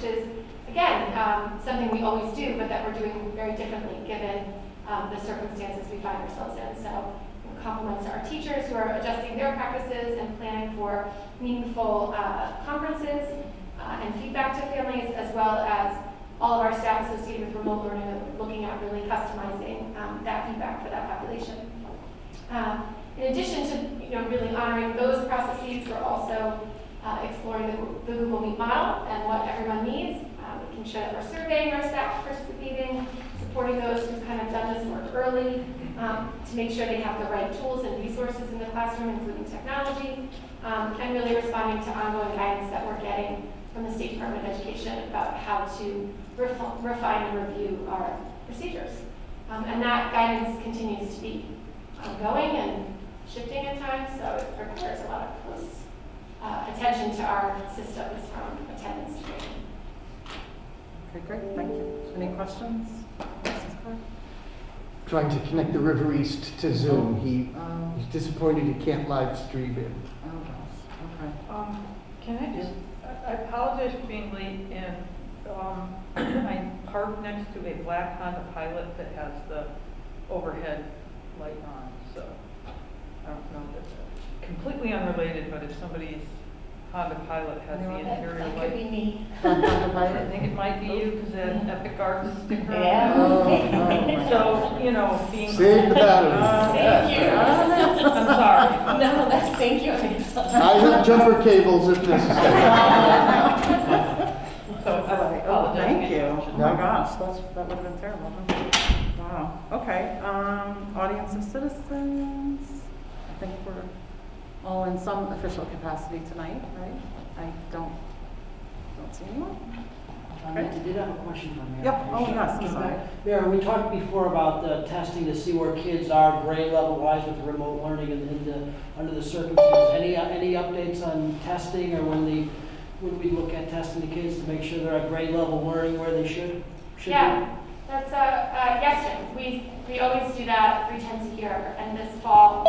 is, again, something we always do, but that we're doing very differently given the circumstances we find ourselves in. So compliments to our teachers who are adjusting their practices and planning for meaningful conferences and feedback to families, as well as all of our staff associated with remote learning, looking at really customizing that feedback for that population. In addition to really honoring those processes, we're also exploring the Google Meet model and what everyone needs, making sure that we're surveying our staff participating, supporting those who've kind of done this work early to make sure they have the right tools and resources in the classroom, including technology, and really responding to ongoing guidance that we're getting from the State Department of Education about how to refine and review our procedures. And that guidance continues to be ongoing and shifting at times, so it requires a lot of close attention to our systems from attendance to training. Okay, great, thank you. Any questions? Trying to connect the River East to Zoom. He's disappointed he can't live stream it. Oh, gosh, okay. Can I just, I apologize for being late, and I parked next to a black Honda Pilot that has the overhead light on, so I don't know if it's completely unrelated, but if somebody's Honda Pilot has the interior light. That could be me. I think it might be you because that Epic Arts sticker. Yeah. So, you know, being. Save the battery. Thank you. I'm sorry. No, that's, thank you. I have jumper cables if necessary. Oh, thank you. Oh No. my gosh, that would have been terrible. Huh? Wow. Okay. Audience of citizens. I think we're all in some official capacity tonight, right? I don't see anyone. I did have a question for Mary. Yep. Oh yes. I'm sorry. Mary, we talked before about the testing to see where kids are grade level wise with the remote learning and under the circumstances. Any updates on testing, or when we look at testing the kids to make sure they're at grade level learning where they should Yeah, be? that's yes, Jim. We always do that 3 times a year, and this fall,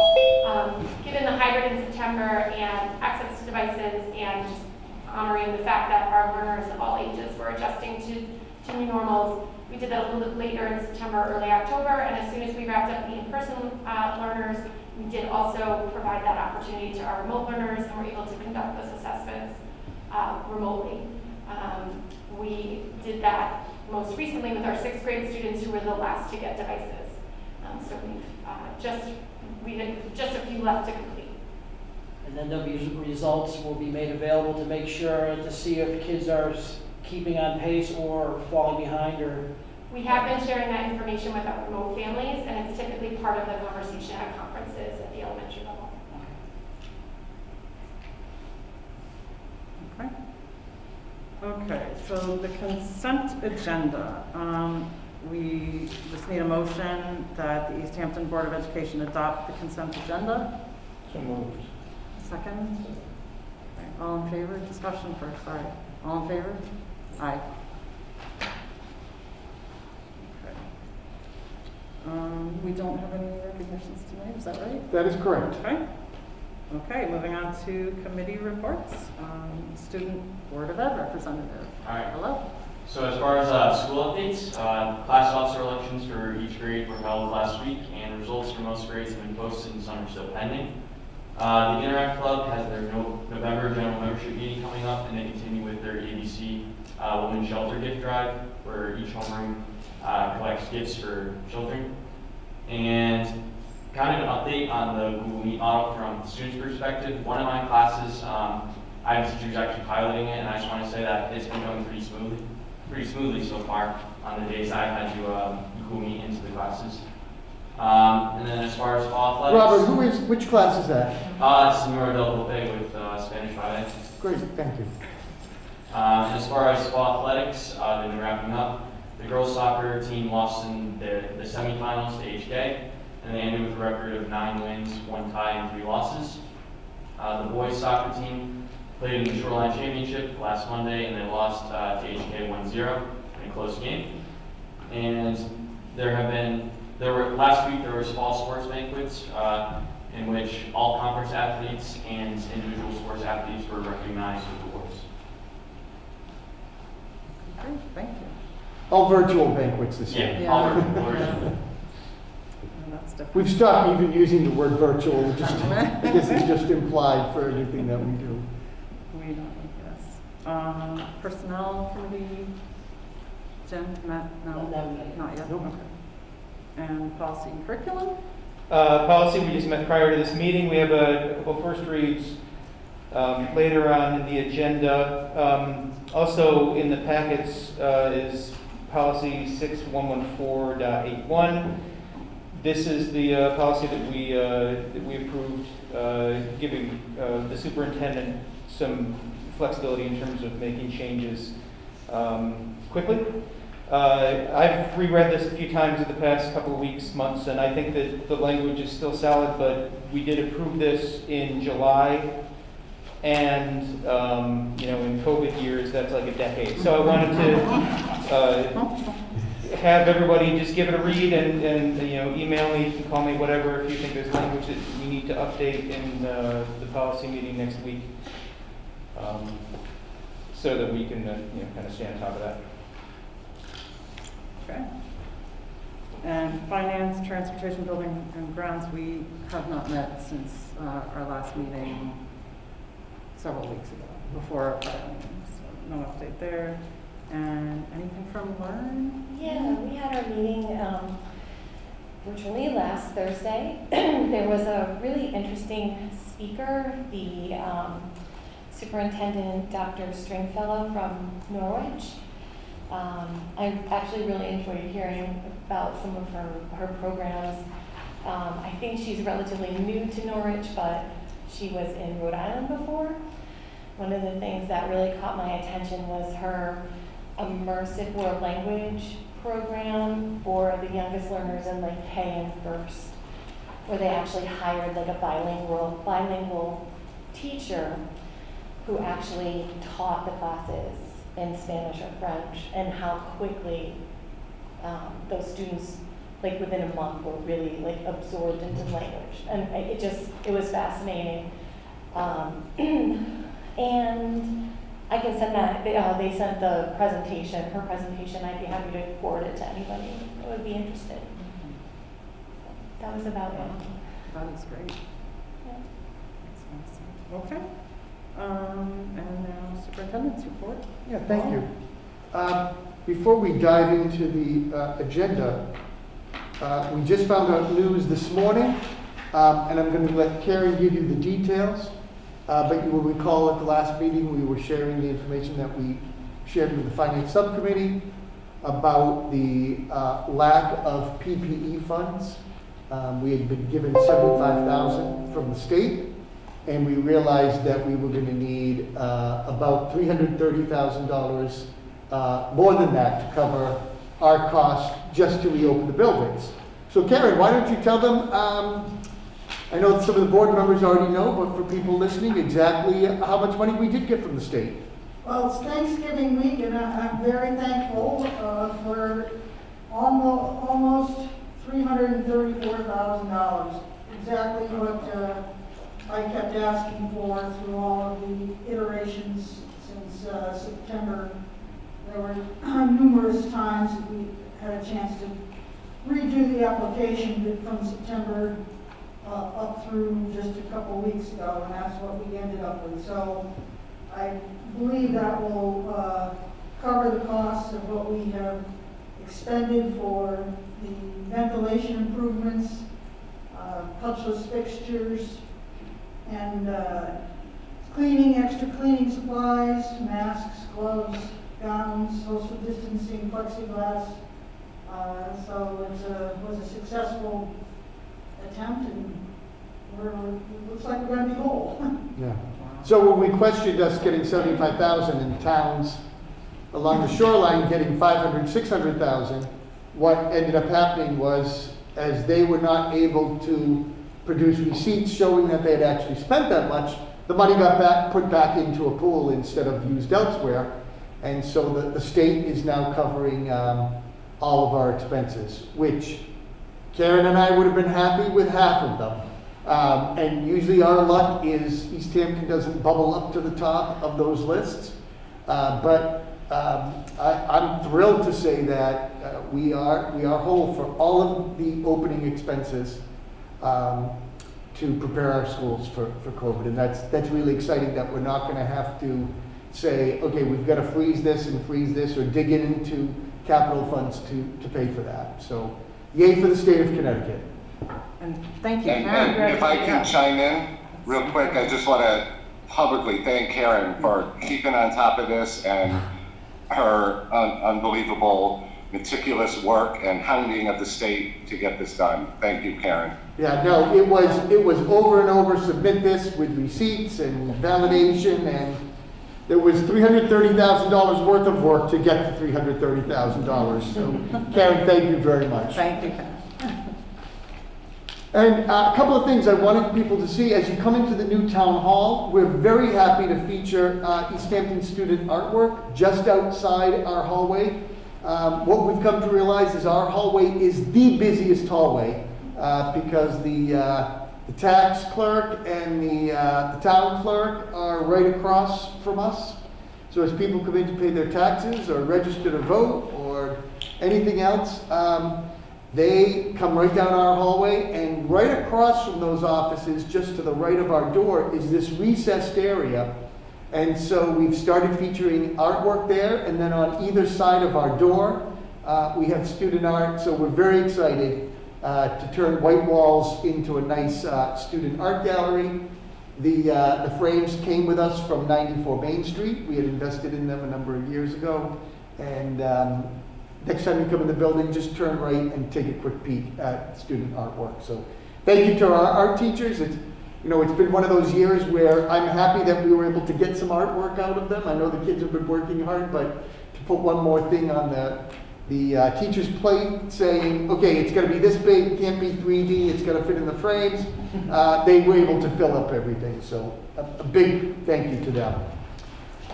given the hybrid in September and access to devices and just honoring the fact that our learners of all ages were adjusting to new normals, we did that a little bit later in September, early October, and as soon as we wrapped up the in-person learners, we did also provide that opportunity to our remote learners, and were able to conduct those assessments remotely. We did that most recently with our 6th grade students who were the last to get devices. So we have just a few left to complete. And then the results will be made available to make sure to see if kids are keeping on pace or falling behind, or. We have been sharing that information with our remote families, and it's typically part of the conversation at conferences at the elementary level. Okay. Okay. So the consent agenda. We just need a motion that the East Hampton Board of Education adopt the consent agenda. So moved. Second. Okay. All in favor? Discussion first. Sorry. All in favor? Aye. Okay. We don't have any recognitions tonight. Is that right? That is correct. Okay. Okay. Moving on to committee reports. Student Board of Ed representative. All right. Hello. So as far as school updates, class officer elections for each grade were held last week, and results for most grades have been posted and some are still pending. The Interact Club has their November general membership meeting coming up, and they continue with their ABC Women's Shelter Gift Drive, where each homeroom collects gifts for children. And kind of an update on the Google Meet model from the student's perspective. One of my classes, I have a teacher who's actually piloting it, and I just want to say that it's been going pretty smoothly so far on the days I've had to Google Meet into the classes. And then as far as fall athletics, Robert, which class is that? it's Numero del Bope with Spanish 5A. Great, thank you. As far as fall athletics, they've been wrapping up. The girls soccer team lost in the semifinals to HK, and they ended with a record of 9 wins, 1 tie, and 3 losses. The boys soccer team played in the Shoreline Championship last Monday, and they lost to HK 1-0 in a close game. And last week there was fall sports banquets in which all conference athletes and individual sports athletes were recognized with awards. Great, thank you. All virtual banquets this year. Yeah, all Yeah. right. That's different. We've stopped even using the word virtual, just, because it's just implied for everything that we do. We don't need this. Personnel committee, Jen, Matt, no? Not yet, Nope. okay. And policy and curriculum? Policy, we just met prior to this meeting. We have a couple first reads later on in the agenda. Also in the packets is policy 6114.81. This is the policy that we approved, giving the superintendent some flexibility in terms of making changes quickly. I've reread this a few times in the past couple of weeks, months, and I think that the language is still solid, but we did approve this in July, and in COVID years, that's like a decade. So I wanted to have everybody just give it a read and email me, you can call me, whatever, if you think there's language that we need to update in the policy meeting next week, so that we can kind of stay on top of that. Okay. And finance, transportation, building and grounds, we have not met since our last meeting several weeks ago, before our prior meeting, so no update there. And anything from Learn? Yeah, we had our meeting virtually last Thursday. There was a really interesting speaker, the superintendent, Dr. Stringfellow from Norwich. I actually really enjoyed hearing about some of her programs. I think she's relatively new to Norwich, but she was in Rhode Island before. One of the things that really caught my attention was her immersive world language program for the youngest learners in like K and First, where they actually hired like a bilingual teacher who actually taught the classes in Spanish or French, and how quickly those students, like within a month, were really like absorbed into language, and it was fascinating. And I can send that. They sent the presentation, her presentation. I'd be happy to forward it to anybody that would be interested. That was about it. That is great. Yeah. That's awesome. Okay. And now superintendent's report. Yeah, thank you. Before we dive into the agenda, we just found out news this morning, and I'm going to let Karen give you the details. But you will recall at the last meeting we were sharing the information that we shared with the Finance Subcommittee about the lack of PPE funds. We had been given $75,000 from the state, and we realized that we were going to need about $330,000 more than that to cover our costs just to reopen the buildings. So Karen, why don't you tell them, I know some of the board members already know, but for people listening, exactly how much money we did get from the state. Well, it's Thanksgiving week, and I'm very thankful for almost $334,000. Exactly what I kept asking for through all of the iterations since September. There were numerous times that we had a chance to redo the application from September up through just a couple weeks ago, and that's what we ended up with. So I believe that will cover the costs of what we have expended for the ventilation improvements, touchless fixtures, and cleaning, extra cleaning supplies, masks, gloves, gowns, social distancing, plexiglass. So it was a successful attempt, and it looks like we're going to be whole. Yeah. So when we questioned us getting $75,000 and towns along the shoreline getting $500,000, $600,000, what ended up happening was, as they were not able to produce receipts showing that they had actually spent that much, the money got put back into a pool instead of used elsewhere. And so the state is now covering all of our expenses, which Karen and I would have been happy with half of them. And usually our luck is East Hampton doesn't bubble up to the top of those lists. But I'm thrilled to say that we are whole for all of the opening expenses to prepare our schools for COVID. And that's really exciting that we're not going to have to say, okay, we've got to freeze this or dig into capital funds to pay for that. So yay for the state of Connecticut. And thank you, Karen. And if I can chime in real quick, I just want to publicly thank Karen for keeping on top of this and her unbelievable meticulous work and hounding of the state to get this done. Thank you, Karen. Yeah, no, it was over and over, submit this with receipts and validation, and there was $330,000 worth of work to get the $330,000. So Karen, thank you very much. Thank you, Karen. And a couple of things I wanted people to see as you come into the new town hall. We're very happy to feature East Hampton student artwork just outside our hallway. What we've come to realize is our hallway is the busiest hallway because the tax clerk and the town clerk are right across from us. So as people come in to pay their taxes or register to vote or anything else, they come right down our hallway, and right across from those offices, just to the right of our door, is this recessed area. And so we've started featuring artwork there, and then on either side of our door, we have student art. So we're very excited to turn white walls into a nice student art gallery. The frames came with us from 94 Main Street. We had invested in them a number of years ago. And next time you come in the building, just turn right and take a quick peek at student artwork. So thank you to our art teachers. It's been one of those years where I'm happy that we were able to get some artwork out of them. I know the kids have been working hard, but to put one more thing on the teacher's plate saying, okay, it's got to be this big, it can't be 3D, it's got to fit in the frames, they were able to fill up everything. So a big thank you to them.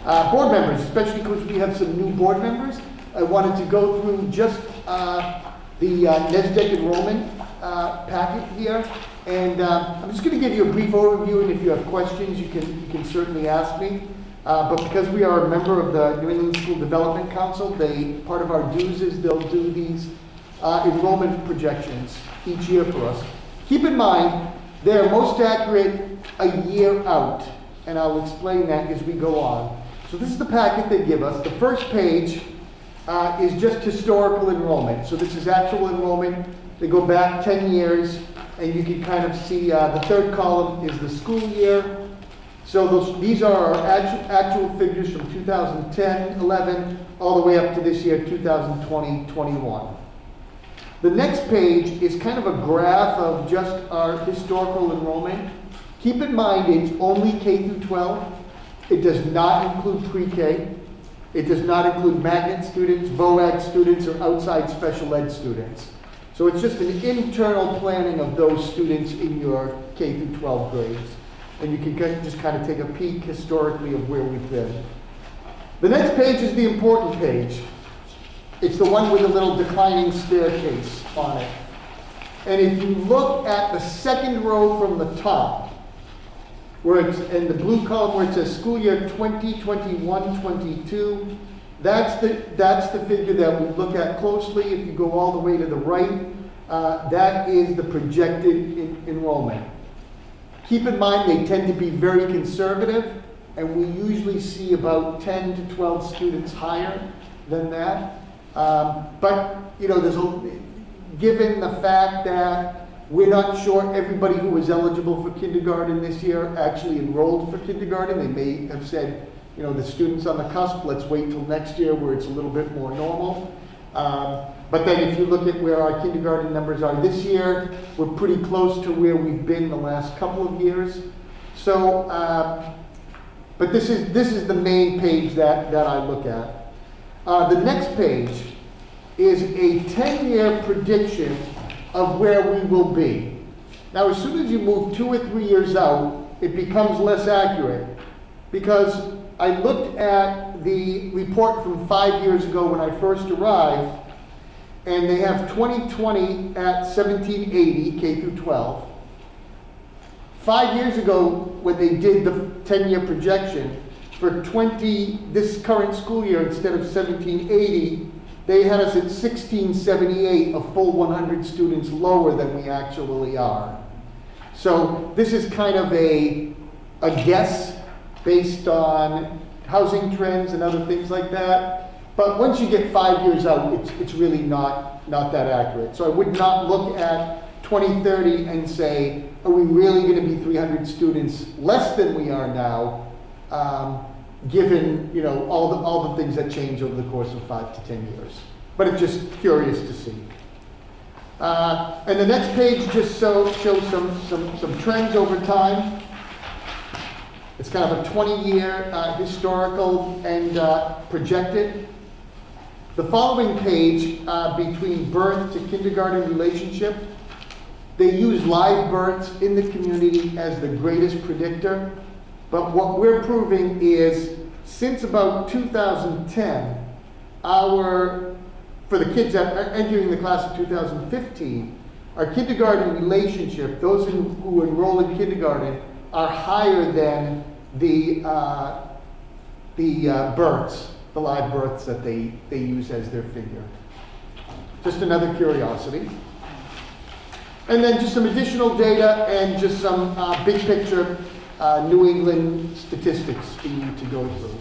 Board members, especially because we have some new board members, I wanted to go through just the NESDEC enrollment packet here. And I'm just going to give you a brief overview, and if you have questions, you can certainly ask me. But because we are a member of the New England School Development Council, part of our dues is they'll do these enrollment projections each year for us. Keep in mind, they're most accurate a year out, and I'll explain that as we go on. So this is the packet they give us. The first page is just historical enrollment. So this is actual enrollment. They go back 10 years. And you can kind of see the third column is the school year. So these are our actual figures from 2010-11 all the way up to this year, 2020-21. The next page is kind of a graph of just our historical enrollment. Keep in mind it's only K through 12. It does not include pre-K. It does not include magnet students, VOAG students, or outside special ed students. So it's just an internal planning of those students in your K through 12 grades. And you can just kind of take a peek historically of where we've been. The next page is the important page. It's the one with a little declining staircase on it. And if you look at the second row from the top, where it's in the blue column where it says school year 2021-22, that's the figure that we look at closely. If you go all the way to the right, that is the projected enrollment. Keep in mind they tend to be very conservative, and we usually see about 10 to 12 students higher than that. But given the fact that we're not sure everybody who was eligible for kindergarten this year actually enrolled for kindergarten, they may have said, the students on the cusp, let's wait till next year where it's a little bit more normal. But then if you look at where our kindergarten numbers are this year, we're pretty close to where we've been the last couple of years. So, but this is the main page that I look at. The next page is a 10-year prediction of where we will be. Now, as soon as you move 2 or 3 years out, it becomes less accurate, because I looked at the report from 5 years ago when I first arrived, and they have 2020 at 1780, K through 12. 5 years ago, when they did the 10-year projection, for this current school year, instead of 1780, they had us at 1678, a full 100 students lower than we actually are. So this is kind of a guess based on housing trends and other things like that. But once you get 5 years out, it's really not that accurate. So I would not look at 2030 and say, are we really going to be 300 students less than we are now, given all the things that change over the course of 5 to 10 years. But it's just curious to see. And the next page just shows some trends over time. It's kind of a 20-year historical and projected. The following page, between birth to kindergarten relationship, they use live births in the community as the greatest predictor. But what we're proving is, since about 2010, for the kids that are entering the class of 2015, our kindergarten relationship, those who enroll in kindergarten, are higher than the births, the live births that they use as their figure. Just another curiosity. And then just some additional data and just some big picture New England statistics for you to go through.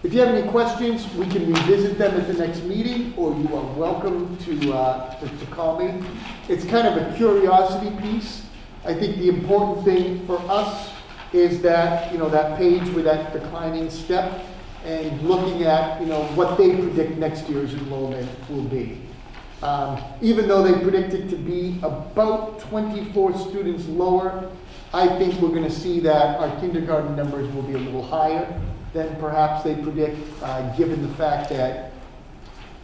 If you have any questions, we can revisit them at the next meeting, or you are welcome to call me. It's kind of a curiosity piece. I think the important thing for us is that, that page with that declining step and looking at, what they predict next year's enrollment will be. Even though they predict it to be about 24 students lower, I think we're going to see that our kindergarten numbers will be a little higher than perhaps they predict, given the fact that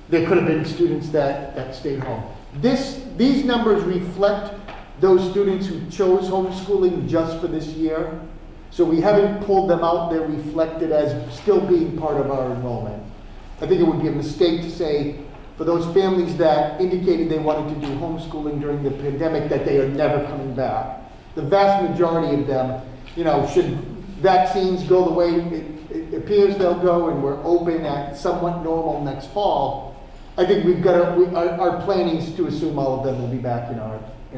there could have been students that stayed home. These numbers reflect those students who chose homeschooling just for this year. So we haven't pulled them out. They're reflected as still being part of our enrollment. I think it would be a mistake to say, for those families that indicated they wanted to do homeschooling during the pandemic, that they are never coming back. The vast majority of them, should vaccines go the way it appears they'll go, and we're open at somewhat normal next fall, I think we've got our planning is to assume all of them will be back in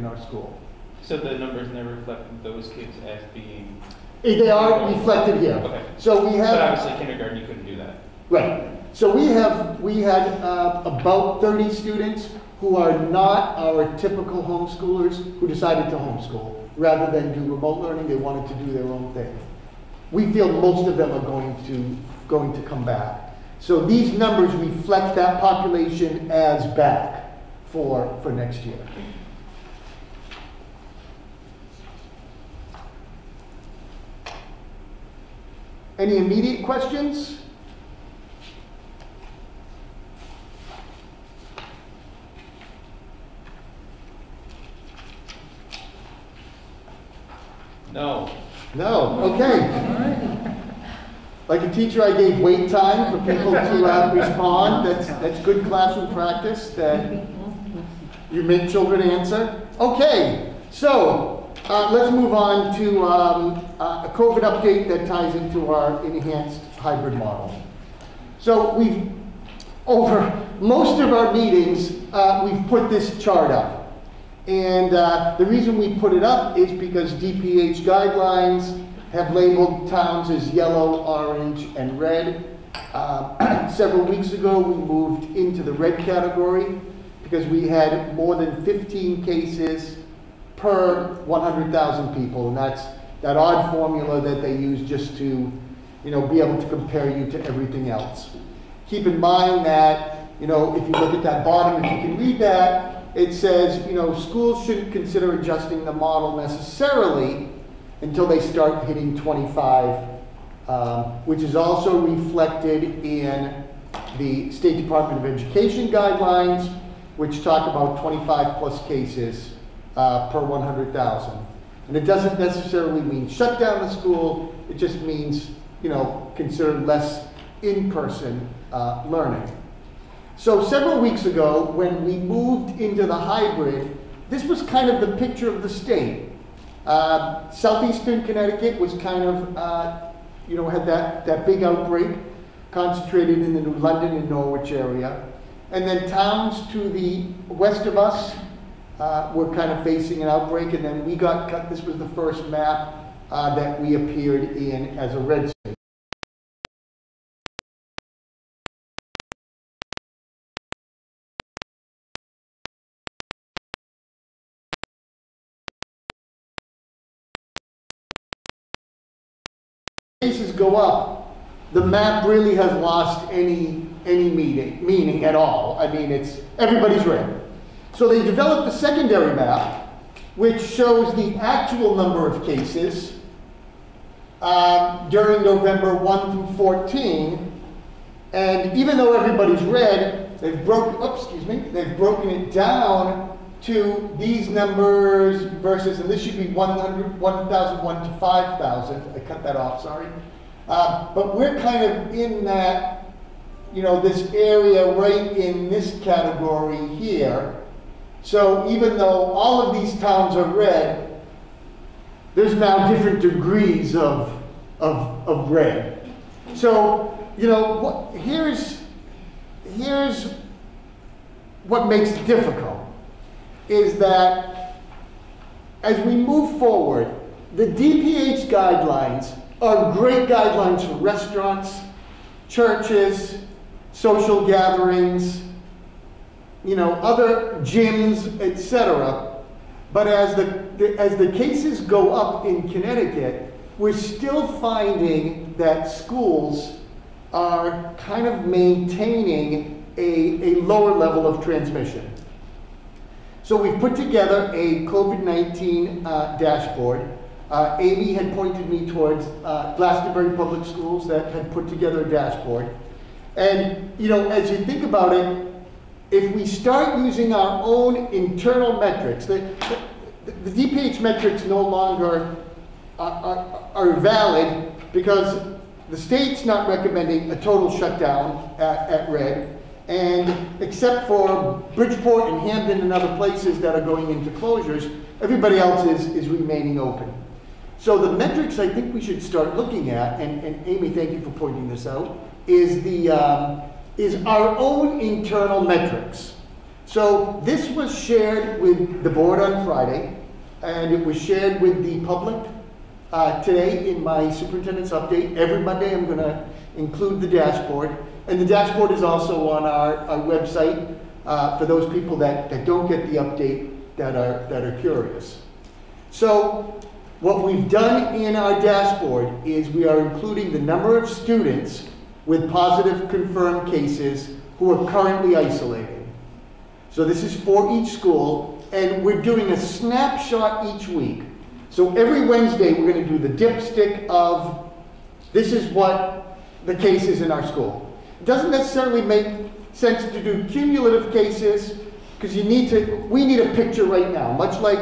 our school. So the numbers never reflect those kids as being... They are reflected here. Okay. So we have... But obviously kindergarten, you couldn't do that. Right. So we had about 30 students who are not our typical homeschoolers who decided to homeschool. Rather than do remote learning, they wanted to do their own thing. We feel most of them are going to come back. So these numbers reflect that population as back for next year. Any immediate questions? No. No, okay. Like a teacher, I gave wait time for people to respond. That's good classroom practice, that you make children answer. Okay, so let's move on to a COVID update that ties into our enhanced hybrid model. So over most of our meetings, we've put this chart up. And the reason we put it up is because DPH guidelines have labeled towns as yellow, orange, and red. Several weeks ago, we moved into the red category because we had more than 15 cases per 100,000 people. And that's that odd formula that they use just to, be able to compare you to everything else. Keep in mind that, if you look at that bottom, if you can read that, it says, schools shouldn't consider adjusting the model necessarily until they start hitting 25, which is also reflected in the State Department of Education guidelines, which talk about 25 plus cases per 100,000. And it doesn't necessarily mean shut down the school, it just means, consider less in-person learning. So several weeks ago, when we moved into the hybrid, this was kind of the picture of the state. Southeastern Connecticut was kind of had that big outbreak concentrated in the New London and Norwich area. And then towns to the west of us were kind of facing an outbreak, and then we got cut. This was the first map that we appeared in as a red state. Cases go up, the map really has lost any meaning at all. I mean, everybody's red. So they developed a secondary map, which shows the actual number of cases during November 1 through 14. And even though everybody's red, they've broken it down to these numbers versus, and this should be 1,001 to 5,000. I cut that off, sorry. But we're kind of in that, this area right in this category here. So even though all of these towns are red, there's now different degrees of red. So, here's what makes it difficult, is that as we move forward, the DPH guidelines are great guidelines for restaurants, churches, social gatherings, other gyms, etc. But as the cases go up in Connecticut, we're still finding that schools are kind of maintaining a lower level of transmission. So we've put together a COVID-19 dashboard. Amy had pointed me towards Glastonbury Public Schools that had put together a dashboard. And, as you think about it, if we start using our own internal metrics, the DPH metrics no longer are valid because the state's not recommending a total shutdown at red, and except for Bridgeport and Hampden and other places that are going into closures, everybody else is remaining open. So the metrics I think we should start looking at, and Amy, thank you for pointing this out, is our own internal metrics. So this was shared with the board on Friday, and it was shared with the public today in my superintendent's update. Every Monday I'm going to include the dashboard, and the dashboard is also on our website for those people that don't get the update that are curious. So what we've done in our dashboard is we are including the number of students with positive confirmed cases who are currently isolated. So this is for each school, and we're doing a snapshot each week. So every Wednesday we're going to do the dipstick of this is what the case is in our school. It doesn't necessarily make sense to do cumulative cases because we need a picture right now, much like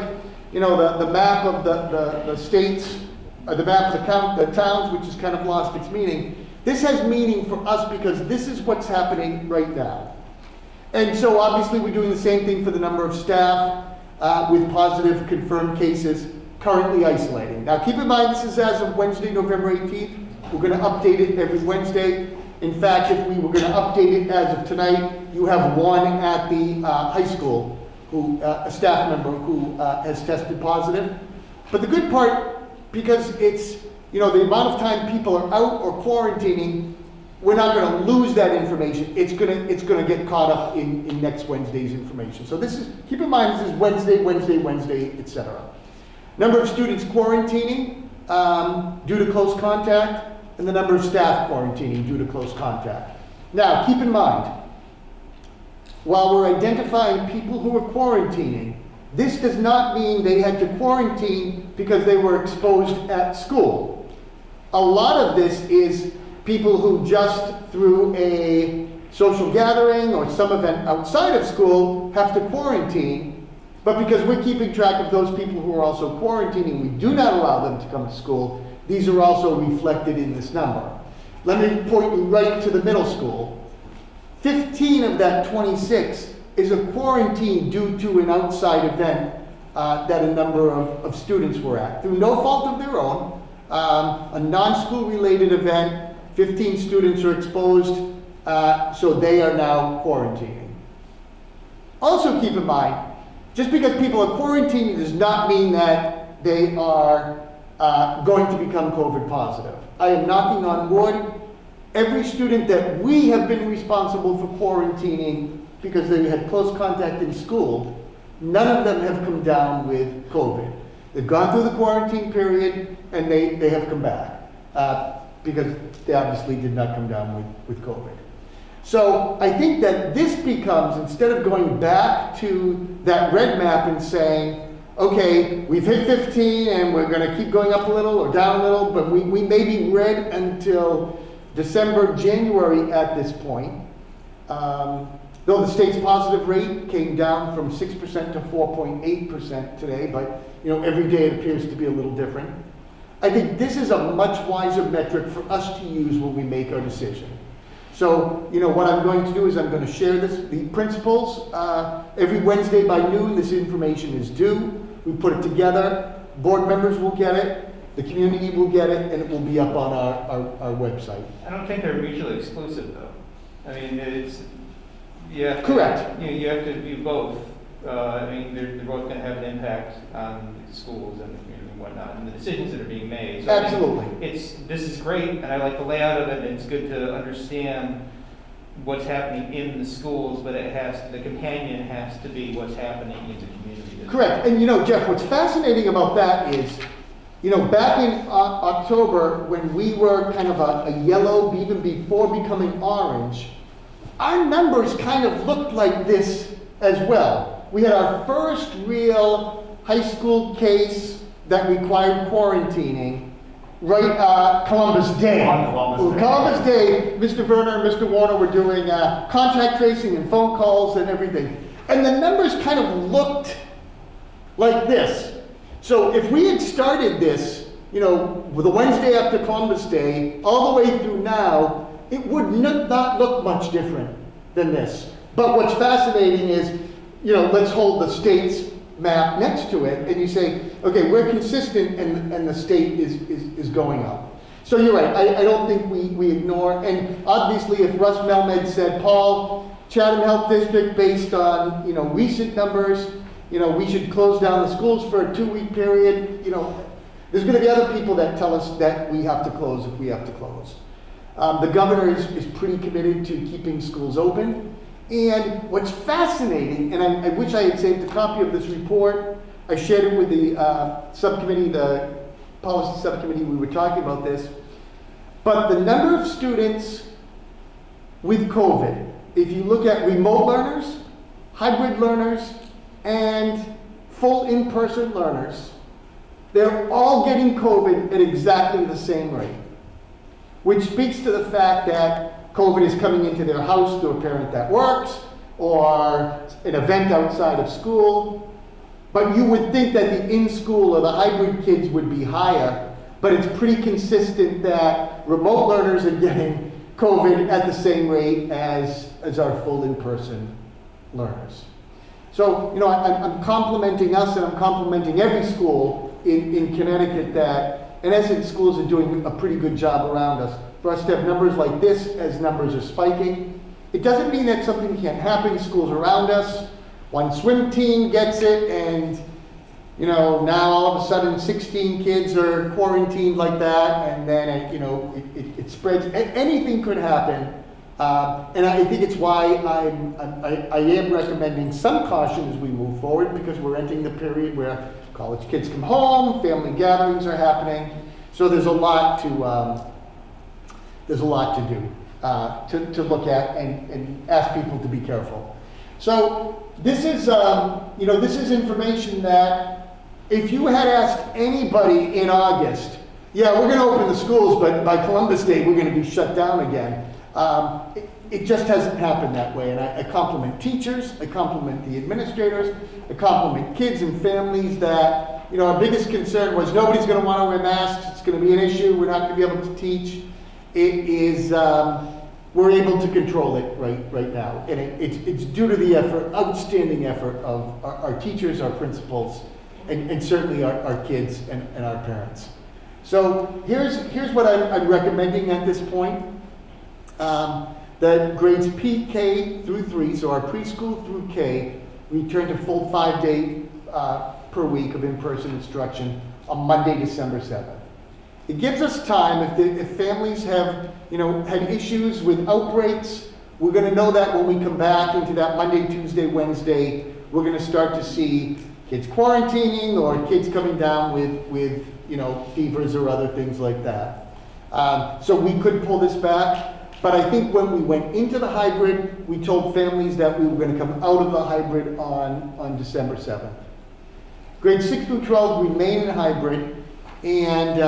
the map of the states, or the map of the towns, which has kind of lost its meaning. This has meaning for us because this is what's happening right now. And so obviously we're doing the same thing for the number of staff with positive confirmed cases currently isolating. Now keep in mind this is as of Wednesday, November 18th. We're going to update it every Wednesday. In fact, if we were going to update it as of tonight, you have one at the high school, a staff member who has tested positive. But the good part, because it's the amount of time people are out or quarantining, we're not going to lose that information. It's going to get caught up in next Wednesday's information. So keep in mind this is Wednesday, etc. Number of students quarantining due to close contact, and the number of staff quarantining due to close contact. Now, keep in mind, while we're identifying people who are quarantining, this does not mean they had to quarantine because they were exposed at school. A lot of this is people who just through a social gathering or some event outside of school have to quarantine, but because we're keeping track of those people who are also quarantining, we do not allow them to come to school. These are also reflected in this number. Let me point you right to the middle school. 15 of that 26 is a quarantine due to an outside event that a number of students were at, through no fault of their own. A non-school related event, 15 students are exposed, so they are now quarantining. Also keep in mind, just because people are quarantining does not mean that they are going to become COVID positive. I am knocking on wood. Every student that we have been responsible for quarantining because they had close contact in school, none of them have come down with COVID. They've gone through the quarantine period and they have come back because they obviously did not come down with COVID. So I think that this becomes, instead of going back to that red map and saying, okay, we've hit 15 and we're going to keep going up a little or down a little, but we may be red until December, January at this point. Though the state's positive rate came down from 6% to 4.8% today, but every day it appears to be a little different. I think this is a much wiser metric for us to use when we make our decision. So, what I'm going to do is I'm going to share the principles. Every Wednesday by noon, this information is due. We put it together. Board members will get it. The community will get it, and it will be up on our website. I don't think they're mutually exclusive, though. I mean, Correct. You have to do both. I mean, they're both going to have an impact on the schools and the community and whatnot, and the decisions that are being made. So, absolutely. I mean, this is great, and I like the layout of it, and it's good to understand what's happening in the schools, but the companion has to be what's happening in the community. Correct. And Jeff, what's fascinating about that is, back in October, when we were kind of a yellow, even before becoming orange, our numbers kind of looked like this as well. We had our first real high school case that required quarantining, right, Columbus Day. On Columbus Day, Mr. Werner and Mr. Warner were doing contact tracing and phone calls and everything. And the numbers kind of looked like this. So if we had started this, with the Wednesday after Columbus Day, all the way through now, it would not look much different than this. But what's fascinating is, let's hold the state's map next to it, and you say, okay, we're consistent, and the state is going up. So you're right. I don't think we ignore. And obviously, if Russ Melmed said, Paul, Chatham Health District, based on recent numbers, we should close down the schools for a 2-week period. There's going to be other people that tell us that we have to close if we have to close. The governor is pretty committed to keeping schools open. And what's fascinating, and I wish I had saved a copy of this report. I shared it with the subcommittee, the policy subcommittee. We were talking about this. But the number of students with COVID, if you look at remote learners, hybrid learners, and full in-person learners, they're all getting COVID at exactly the same rate, which speaks to the fact that COVID is coming into their house through a parent that works or an event outside of school. But you would think that the in-school or the hybrid kids would be higher, but it's pretty consistent that remote learners are getting COVID at the same rate as our full in-person learners. So, I'm complimenting us, and I'm complimenting every school in Connecticut that, in essence, schools are doing a pretty good job around us. For us to have numbers like this as numbers are spiking, it doesn't mean that something can't happen. Schools around us, one swim team gets it, and now all of a sudden 16 kids are quarantined like that, and then it spreads. Anything could happen. And I think it's why I am recommending some caution as we move forward, because we're entering the period where college kids come home, family gatherings are happening. So there's a lot to do to look at and ask people to be careful. So this is this is information that if you had asked anybody in August, yeah, we're going to open the schools, but by Columbus Day we're going to be shut down again. It just hasn't happened that way, and I compliment teachers, I compliment the administrators, I compliment kids and families that, our biggest concern was nobody's going to want to wear masks, it's going to be an issue, we're not going to be able to teach. It is, we're able to control it right now, and it's due to the outstanding effort of our teachers, our principals, and certainly our kids and our parents. So here's what I'm recommending at this point. That grades PK through 3, so our preschool through K, return to full 5-day per week of in-person instruction on Monday, December 7th. It gives us time, if families have, had issues with outbreaks, we're going to know that when we come back into that Monday, Tuesday, Wednesday, we're going to start to see kids quarantining or kids coming down with fevers or other things like that. So we could pull this back. But I think when we went into the hybrid, we told families that we were going to come out of the hybrid on December 7th. Grades 6 through 12 remain in hybrid, and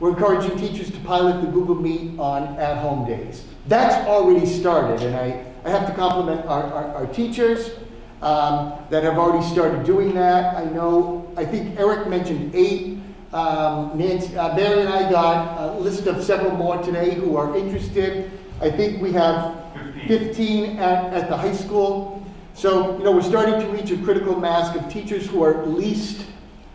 we're encouraging teachers to pilot the Google Meet on at-home days. That's already started, and I have to compliment our teachers that have already started doing that. I think Eric mentioned 8. Barry and I got a list of several more today who are interested. I think we have 15 at the high school. So, we're starting to reach a critical mass of teachers who are at least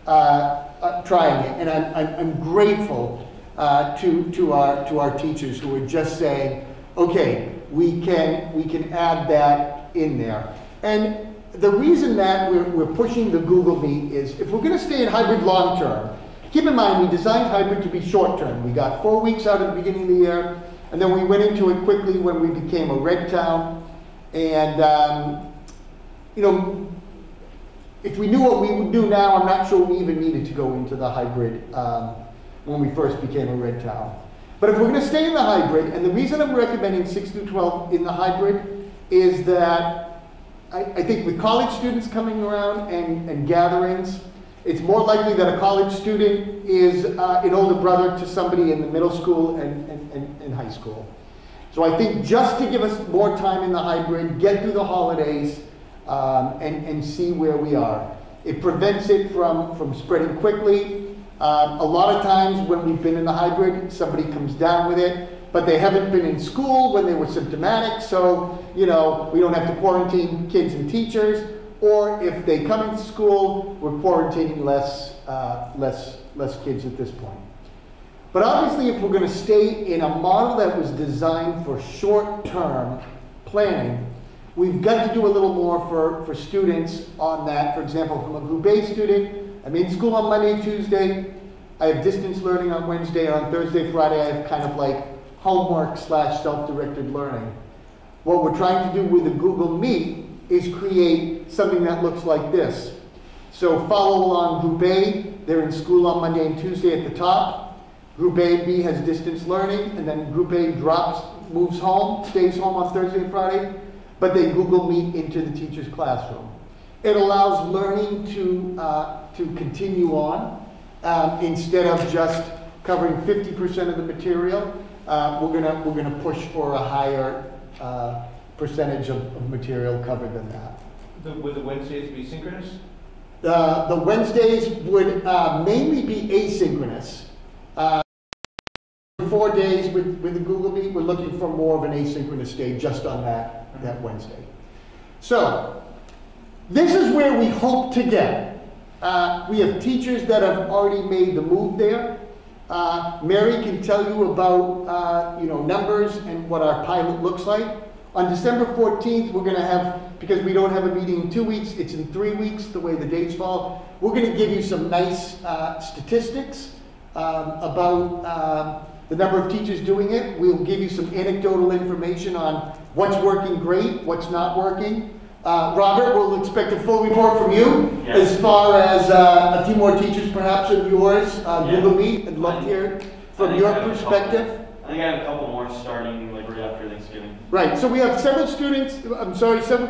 trying it. And I'm grateful to our teachers who are just saying, okay, we can add that in there. And the reason that we're pushing the Google Meet is if we're going to stay in hybrid long term, keep in mind, we designed hybrid to be short-term. We got 4 weeks out at the beginning of the year, and then we went into it quickly when we became a red town. And, if we knew what we would do now, I'm not sure we even needed to go into the hybrid when we first became a red town. But if we're going to stay in the hybrid, and the reason I'm recommending 6 through 12 in the hybrid is that I think with college students coming around and gatherings, it's more likely that a college student is an older brother to somebody in the middle school and high school. So I think just to give us more time in the hybrid, get through the holidays, and see where we are. It prevents it from spreading quickly. A lot of times when we've been in the hybrid, somebody comes down with it, but they haven't been in school when they were symptomatic, so we don't have to quarantine kids and teachers. Or if they come into school, we're quarantining less kids at this point. But obviously, if we're going to stay in a model that was designed for short-term planning, we've got to do a little more for students on that. For example, from a Group A student, I'm in school on Monday, Tuesday. I have distance learning on Wednesday, and on Thursday, Friday, I have kind of like homework / self-directed learning. What we're trying to do with the Google Meet is create something that looks like this. So follow along Group A, they're in school on Monday and Tuesday at the top. Group A and B has distance learning, and then Group A moves home, stays home on Thursday and Friday, but they Google Meet into the teacher's classroom. It allows learning to continue on instead of just covering 50% of the material. We're gonna push for a higher percentage of material covered than that. Would the Wednesdays be synchronous? The Wednesdays would mainly be asynchronous. 4 days with the Google Meet, we're looking for more of an asynchronous day just on that Wednesday. So, this is where we hope to get. We have teachers that have already made the move there. Mary can tell you about numbers and what our pilot looks like. On December 14th, we're going to have, because we don't have a meeting in 2 weeks, it's in 3 weeks, the way the dates fall. We're going to give you some nice statistics about the number of teachers doing it. We'll give you some anecdotal information on what's working great, what's not working. Robert, we'll expect a full report from you as far as a few more teachers perhaps of yours, Google Meet. I'd love to hear from your perspective. I think I have a couple more starting like right after Thanksgiving. Right, so we have several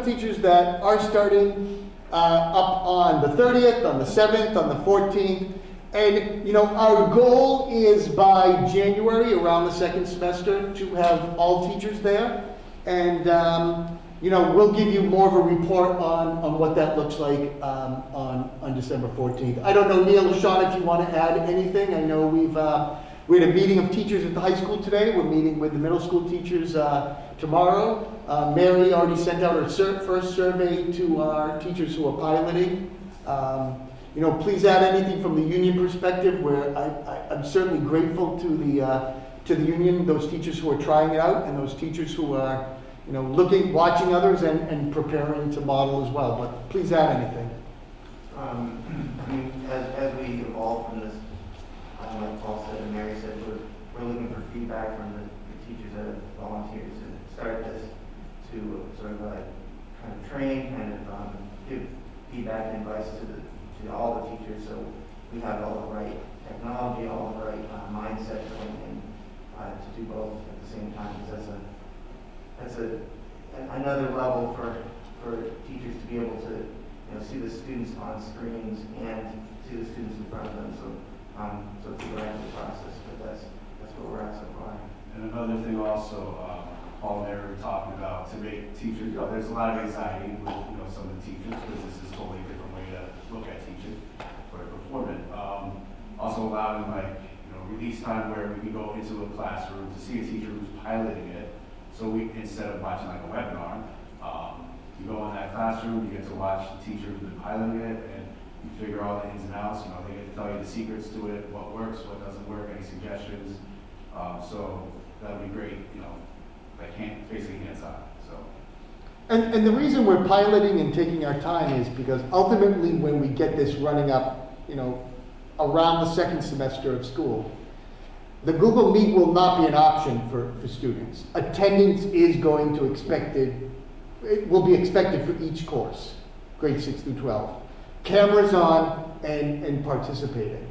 teachers that are starting up on the 30th, on the 7th, on the 14th. And, our goal is by January, around the second semester, to have all teachers there. And, we'll give you more of a report on what that looks like on December 14th. I don't know, Neil, Sean, if you want to add anything. I know we had a meeting of teachers at the high school today. We're meeting with the middle school teachers tomorrow. Mary already sent out her first survey to our teachers who are piloting. you know, please add anything from the union perspective, where I'm certainly grateful to the union, those teachers who are trying it out, and those teachers who are, you know, watching others and preparing to model as well. But please add anything. I mean, as we evolve from this, like Paul said and Mary said, we're looking for feedback from the teachers that have volunteered to start this, to sort of kind of train, kind of give feedback and advice to all the teachers, so we have all the right technology, all the right mindset going in to do both at the same time. Because that's another level for teachers to be able to, you know, see the students on screens and see the students in front of them. So it's a gradual process, but that's where we're at so far. And another thing also, Paul and Mary were talking about, to make teachers, you know, there's a lot of anxiety with, you know, some of the teachers, because this is totally a different way to look at teaching or to perform it. Also allowing, like, you know, release time where we can go into a classroom to see a teacher who's piloting it. So we, instead of watching like a webinar, you go in that classroom, you get to watch the teacher who's been piloting it, and you figure all the ins and outs. You know, they get to tell you the secrets to it, what works, what doesn't work, any suggestions. So that would be great, you know, like basically hands-on. So. And the reason we're piloting and taking our time is because ultimately, when we get this running up, you know, around the second semester of school, the Google Meet will not be an option for students. Attendance is going to it will be expected for each course, grade 6 through 12. Cameras on and participating.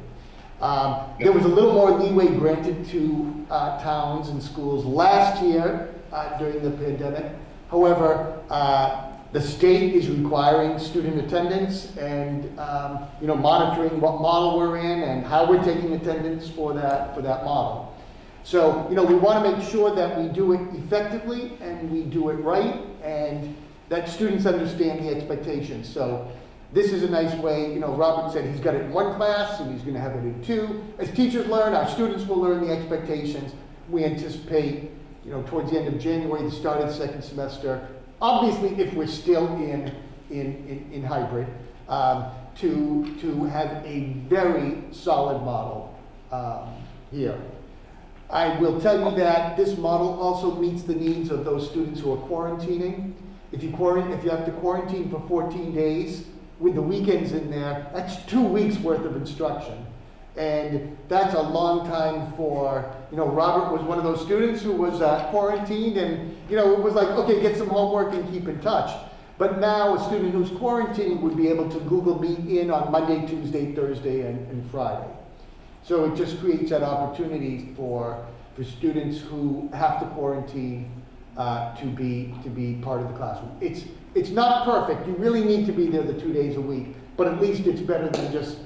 There was a little more leeway granted to towns and schools last year during the pandemic. However, the state is requiring student attendance and you know, monitoring what model we're in and how we're taking attendance for that model. So, you know, we want to make sure that we do it effectively and we do it right, and that students understand the expectations. So this is a nice way, you know, Robert said he's got it in one class and he's going to have it in 2. As teachers learn, our students will learn the expectations. We anticipate, you know, towards the end of January, the start of the second semester, obviously if we're still in hybrid, to have a very solid model here. I will tell you that this model also meets the needs of those students who are quarantining. If you have to quarantine for 14 days with the weekends in there, that's 2 weeks worth of instruction. And that's a long time for, you know, Robert was one of those students who was quarantined, and, you know, it was like, okay, get some homework and keep in touch. But now a student who's quarantining would be able to Google Meet in on Monday, Tuesday, Thursday, and Friday. So it just creates that opportunity for students who have to quarantine to be part of the classroom. It's not perfect. You really need to be there the 2 days a week, but at least it's better than just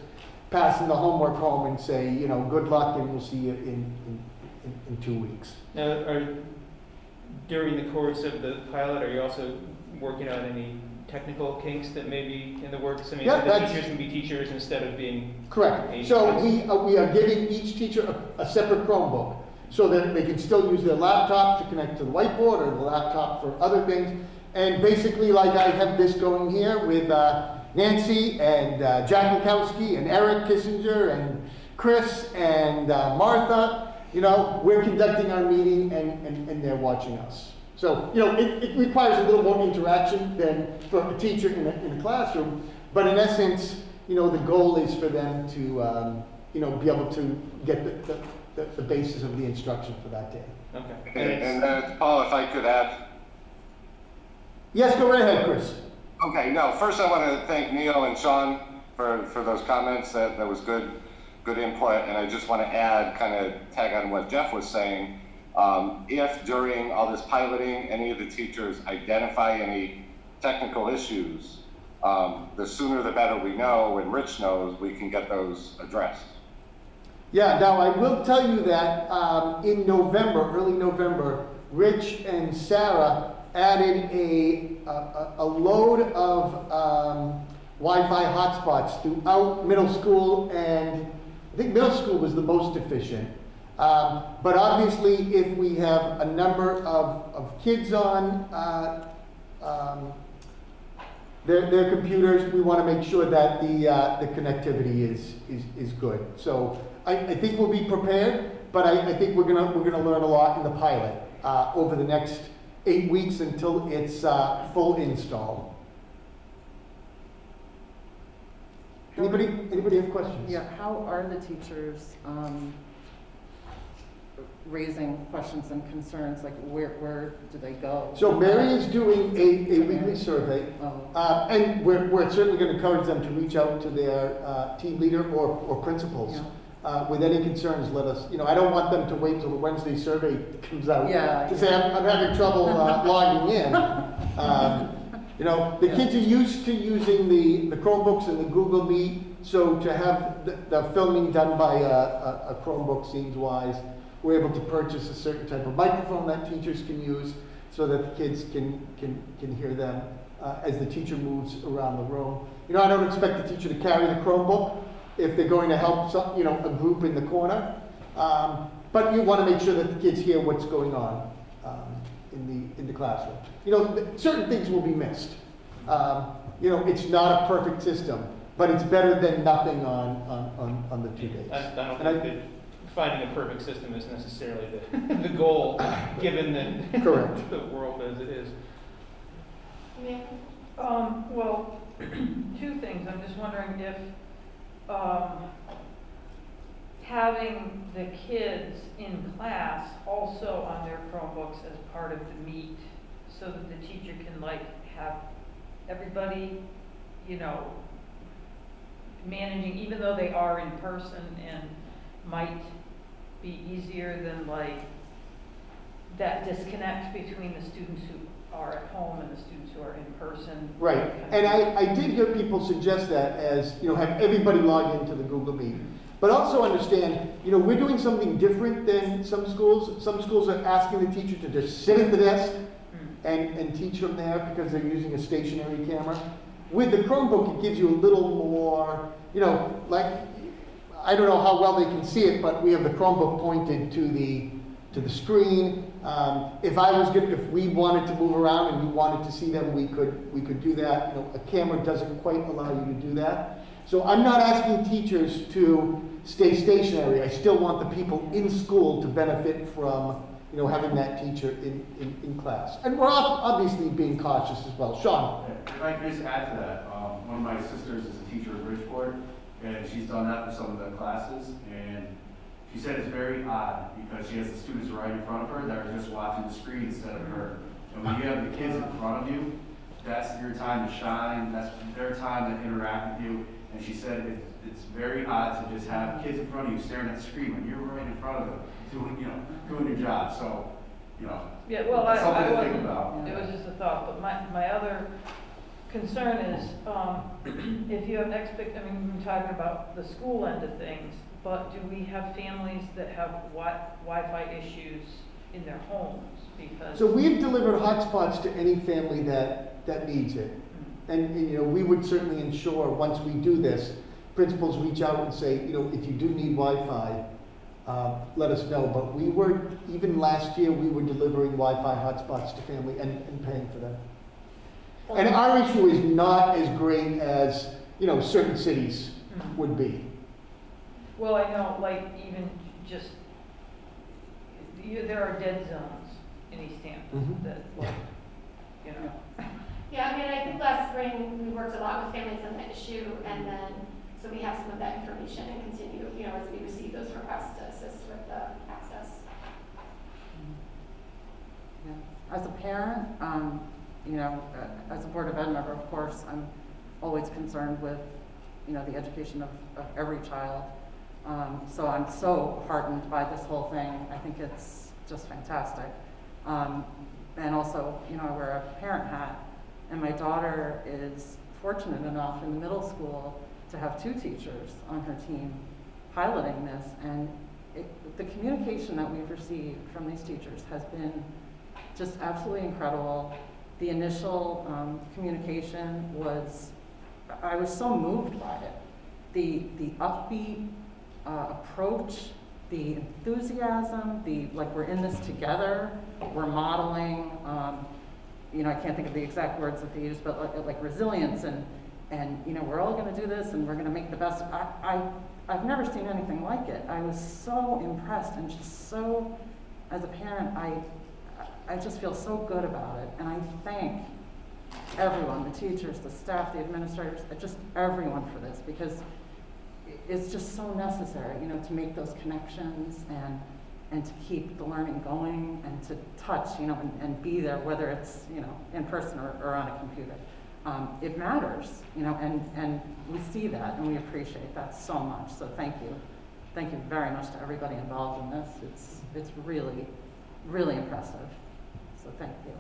passing the homework home and say, you know, good luck and we'll see you in 2 weeks. Now, during the course of the pilot, are you also working on any technical kinks that may be in the works? I mean, yeah, the teachers can be teachers instead of being... Correct. So we are giving each teacher a separate Chromebook so that they can still use their laptop to connect to the whiteboard or the laptop for other things. And basically, like I have this going here with Nancy and Jack Lukowski and Eric Kissinger and Chris and Martha. You know, we're conducting our meeting and they're watching us. So, you know, it requires a little more interaction than for a teacher in a classroom, but in essence, you know, the goal is for them to, you know, be able to get the basis of the instruction for that day. Okay. And Paul, if I could add. Yes, go right ahead, Chris. Okay, no, first I want to thank Neil and Sean for those comments. That was good input, and I just want to add, kind of tag on what Jeff was saying. If during all this piloting, any of the teachers identify any technical issues, the sooner the better we know, and Rich knows, we can get those addressed. Yeah, now I will tell you that in November, early November, Rich and Sarah added a load of Wi-Fi hotspots throughout middle school, and I think middle school was the most efficient. But obviously, if we have a number of kids on their computers. We want to make sure that the connectivity is good. So I think we'll be prepared, but I think we're gonna learn a lot in the pilot over the next 8 weeks until it's full install. Anybody have questions? Yeah, how are the teachers raising questions and concerns? Like, where do they go? So Mary is doing a weekly survey, and we're certainly going to encourage them to reach out to their team leader or principals. Yeah. With any concerns, let us, I don't want them to wait till the Wednesday survey comes out to say, I'm having trouble logging in. The kids are used to using the Chromebooks and the Google Meet, so to have the filming done by a Chromebook seems wise. We're able to purchase a certain type of microphone that teachers can use so that the kids can hear them as the teacher moves around the room. I don't expect the teacher to carry the Chromebook if they're going to help a group in the corner. But you want to make sure that the kids hear what's going on in the classroom. Certain things will be missed. It's not a perfect system, but it's better than nothing on the 2 days. I don't think that finding a perfect system is necessarily the goal, given that Correct. the world as it is. Well, 2 things. I'm just wondering if having the kids in class also on their Chromebooks as part of the meet, so that the teacher can have everybody, managing, even though they are in person, and might be easier than that disconnect between the students who are at home and the students who are in person. Right, and I did hear people suggest that as, have everybody log into the Google Meet. But also understand, we're doing something different than some schools. Some schools are asking the teacher to just sit at the desk and teach from there because they're using a stationary camera. With the Chromebook, it gives you a little more, I don't know how well they can see it, but we have the Chromebook pointed to the screen. If we wanted to move around and we wanted to see them, we could do that. A camera doesn't quite allow you to do that. So I'm not asking teachers to stay stationary. I still want the people in school to benefit from having that teacher in class. And we're obviously being cautious as well. Sean? If I could just add to that, one of my sisters is a teacher at Bridgeport, and she's done that for some of the classes, and she said it's very odd because she has the students right in front of her that are just watching the screen instead of her. And when you have the kids in front of you, that's your time to shine, that's their time to interact with you. And she said it's very odd to just have kids in front of you staring at the screen when you're right in front of them doing your job. So, yeah, well, that's something to I think about. It was just a thought, but my other concern is if you have we've been talking about the school end of things, but do we have families that have Wi-Fi issues in their homes? Because So we've delivered hotspots to any family that needs it. And we would certainly ensure once we do this, principals reach out and say, if you do need Wi-Fi, let us know. But even last year, we were delivering Wi-Fi hotspots to family and paying for them. And our issue is not as great as, certain cities would be. Well, I know, even just, there are dead zones in East Hampton that, Yeah, I think last spring we worked a lot with families on that issue, and then so we have some of that information and continue, as we receive those requests to assist with the access. Yeah. As a parent, as a Board of Ed member, of course, I'm always concerned with, the education of every child. So I'm so heartened by this whole thing. I think it's just fantastic. And also, I wear a parent hat. And my daughter is fortunate enough in the middle school to have 2 teachers on her team piloting this. And the communication that we've received from these teachers has been just absolutely incredible. The initial communication I was so moved by it. The upbeat approach, the enthusiasm, we're in this together, we're modeling you know, I can't think of the exact words that they used, but like resilience and, you know, we're all gonna do this and we're gonna make the best. I've never seen anything like it. I was so impressed and just so, as a parent, I just feel so good about it. And I thank everyone, the teachers, the staff, the administrators, just everyone for this, because it's just so necessary, you know, to make those connections and to keep the learning going and to touch, you know, and be there, whether it's, you know, in person or on a computer. It matters, you know, and we see that and we appreciate that so much. So thank you. Thank you very much to everybody involved in this. It's really, really impressive. So thank you.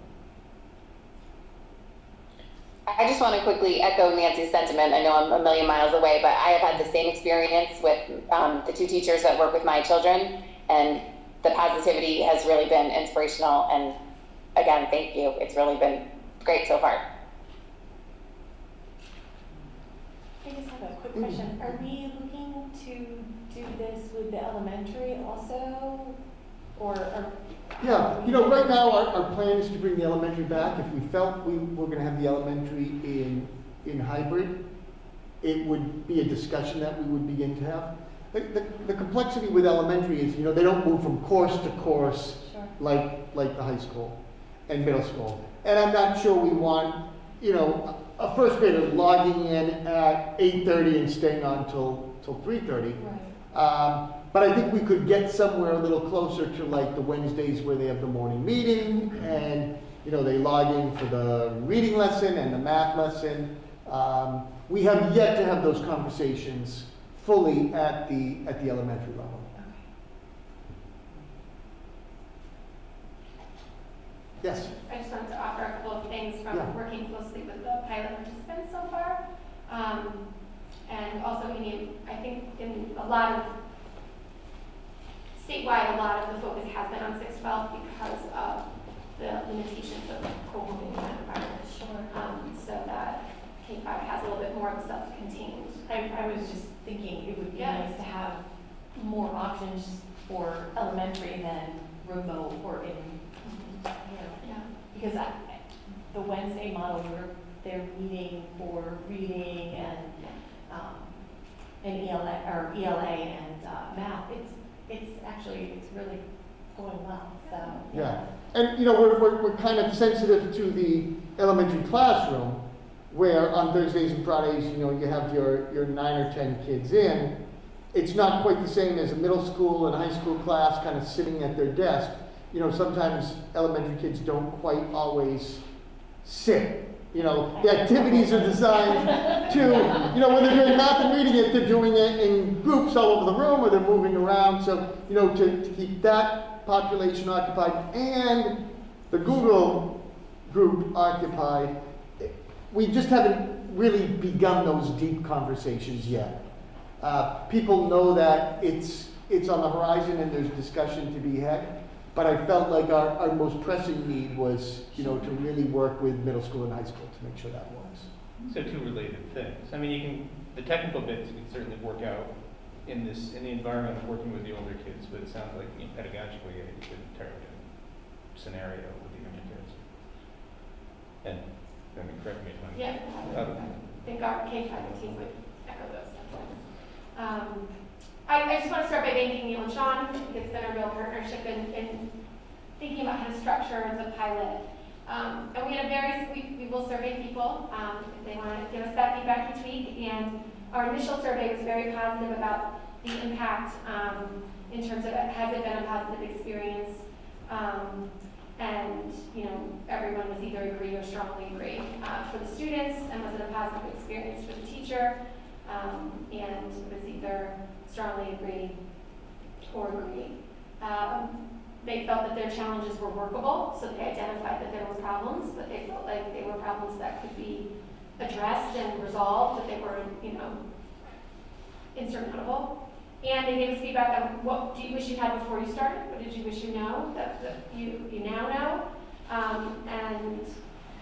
I just want to quickly echo Nancy's sentiment. I know I'm a million miles away, but I have had the same experience with the 2 teachers that work with my children, and the positivity has really been inspirational. And again, thank you. It's really been great so far. I just have a quick question. Are we looking to do this with the elementary also? Or Yeah, you know, right now our plan is to bring the elementary back. If we felt we were going to have the elementary in hybrid, it would be a discussion that we would begin to have. The complexity with elementary is, you know, they don't move from course to course like the high school and middle school. And I'm not sure we want, you know, a first grader logging in at 8:30 and staying on till 3:30. Right. But I think we could get somewhere a little closer to like the Wednesdays where they have the morning meeting and, you know, they log in for the reading lesson and the math lesson. We have yet to have those conversations fully at the elementary level. Yes? I just wanted to offer a couple of things from working closely with the pilot participants so far. And also, I think in a lot of statewide, a lot of the focus has been on 612 because of the limitations of co-moving environment. So that K-5 has a little bit more of a self-contained. I was just thinking it would be nice to have more options for elementary than remote or in, because the Wednesday model where they're meeting for reading and ELA and math, it's really going well. So yeah. And you know, we're kind of sensitive to the elementary classroom, where on Thursdays and Fridays, you know, you have your 9 or 10 kids in. It's not quite the same as a middle school and high school class kind of sitting at their desk. You know, sometimes elementary kids don't quite always sit. You know, the activities are designed to, you know, when they're doing math and reading it, they're doing it in groups all over the room or they're moving around. So, you know, to keep that population occupied and the Google group occupied, we just haven't really begun those deep conversations yet. People know that it's on the horizon and there's discussion to be had. But I felt like our most pressing need was, you know, to really work with middle school and high school to make sure that works. So 2 related things. I mean, the technical bits you can certainly work out in the environment of working with the older kids, but it sounds like pedagogically you could target a scenario with the younger kids. And I mean, correct me if I'm I think our K-5 team would echo those sentiments. I just want to start by thanking Neil and Sean. I think it's been a real partnership in thinking about how to structure the pilot. And we had we will survey people if they want to give us that feedback each week. And our initial survey was very positive about the impact in terms of has it been a positive experience. And, you know, everyone was either agree or strongly agree for the students, and was it a positive experience for the teacher, and was either strongly agree or agree. They felt that their challenges were workable, so they identified that there were problems, but they felt like they were problems that could be addressed and resolved, but they were, you know, insurmountable. And they gave us feedback on what do you wish you had before you started, what did you wish you know that you now know, and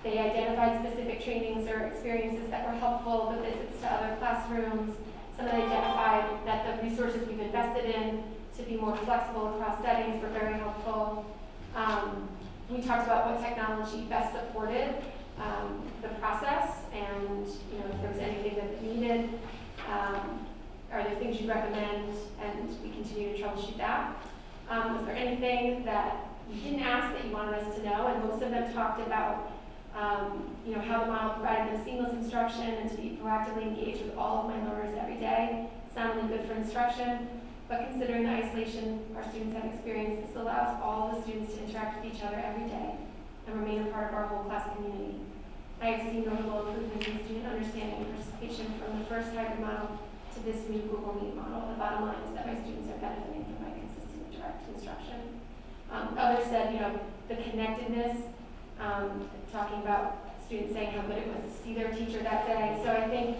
they identified specific trainings or experiences that were helpful, the visits to other classrooms. Some of them identified that the resources we've invested in to be more flexible across settings were very helpful. we talked about what technology best supported the process, and if there was anything that needed. Are there things you'd recommend, and we continue to troubleshoot that? Was there anything that you didn't ask that you wanted us to know? And most of them talked about how the model provided them seamless instruction and to be proactively engaged with all of my learners every day. It's not only good for instruction, but considering the isolation our students have experienced, this allows all the students to interact with each other every day and remain a part of our whole class community. I have seen notable improvements in student understanding and participation from the first hybrid model to this new Google Meet model. The bottom line is that my students are benefiting from my consistent direct instruction. Others said, the connectedness, talking about students saying how good it was to see their teacher that day. So I think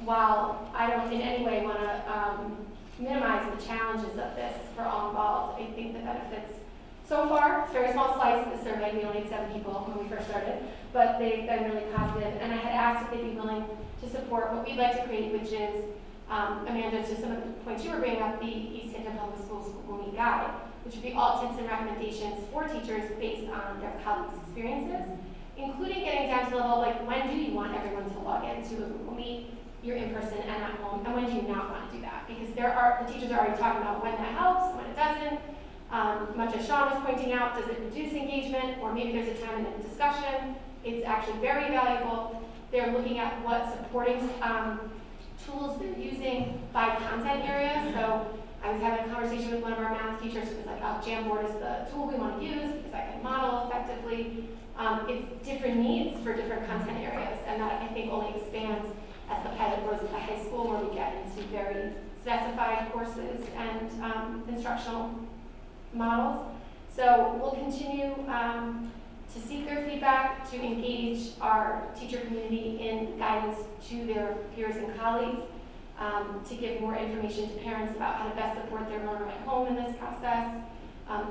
while I don't in any way want to minimize the challenges of this for all involved, I think the benefits so far, it's a very small slice of the survey. We only had 7 people when we first started, but they've been really positive. And I had asked if they'd be willing to support what we'd like to create, which is, Amanda, to some of the points you were bringing up, the East Hampton Public Schools Google Meet Guide, which would be all tips and recommendations for teachers based on their colleagues' experiences, including getting down to the level of when do you want everyone to log into a Google Meet, you're in person and at home, and when do you not want to do that? Because the teachers are already talking about when that helps, when it doesn't. Much as Sean was pointing out, does it reduce engagement, or maybe there's a time in the discussion? It's actually very valuable. They're looking at what supporting tools they're using by content area. So I was having a conversation with one of our math teachers who was like, Jamboard is the tool we want to use because I can model effectively. It's different needs for different content areas, and that I think only expands as the pilot grows at the high school, where we get into very specified courses and instructional models. So we'll continue to seek their feedback, to engage our teacher community in guidance to their peers and colleagues, to give more information to parents about how to best support their learner at home in this process.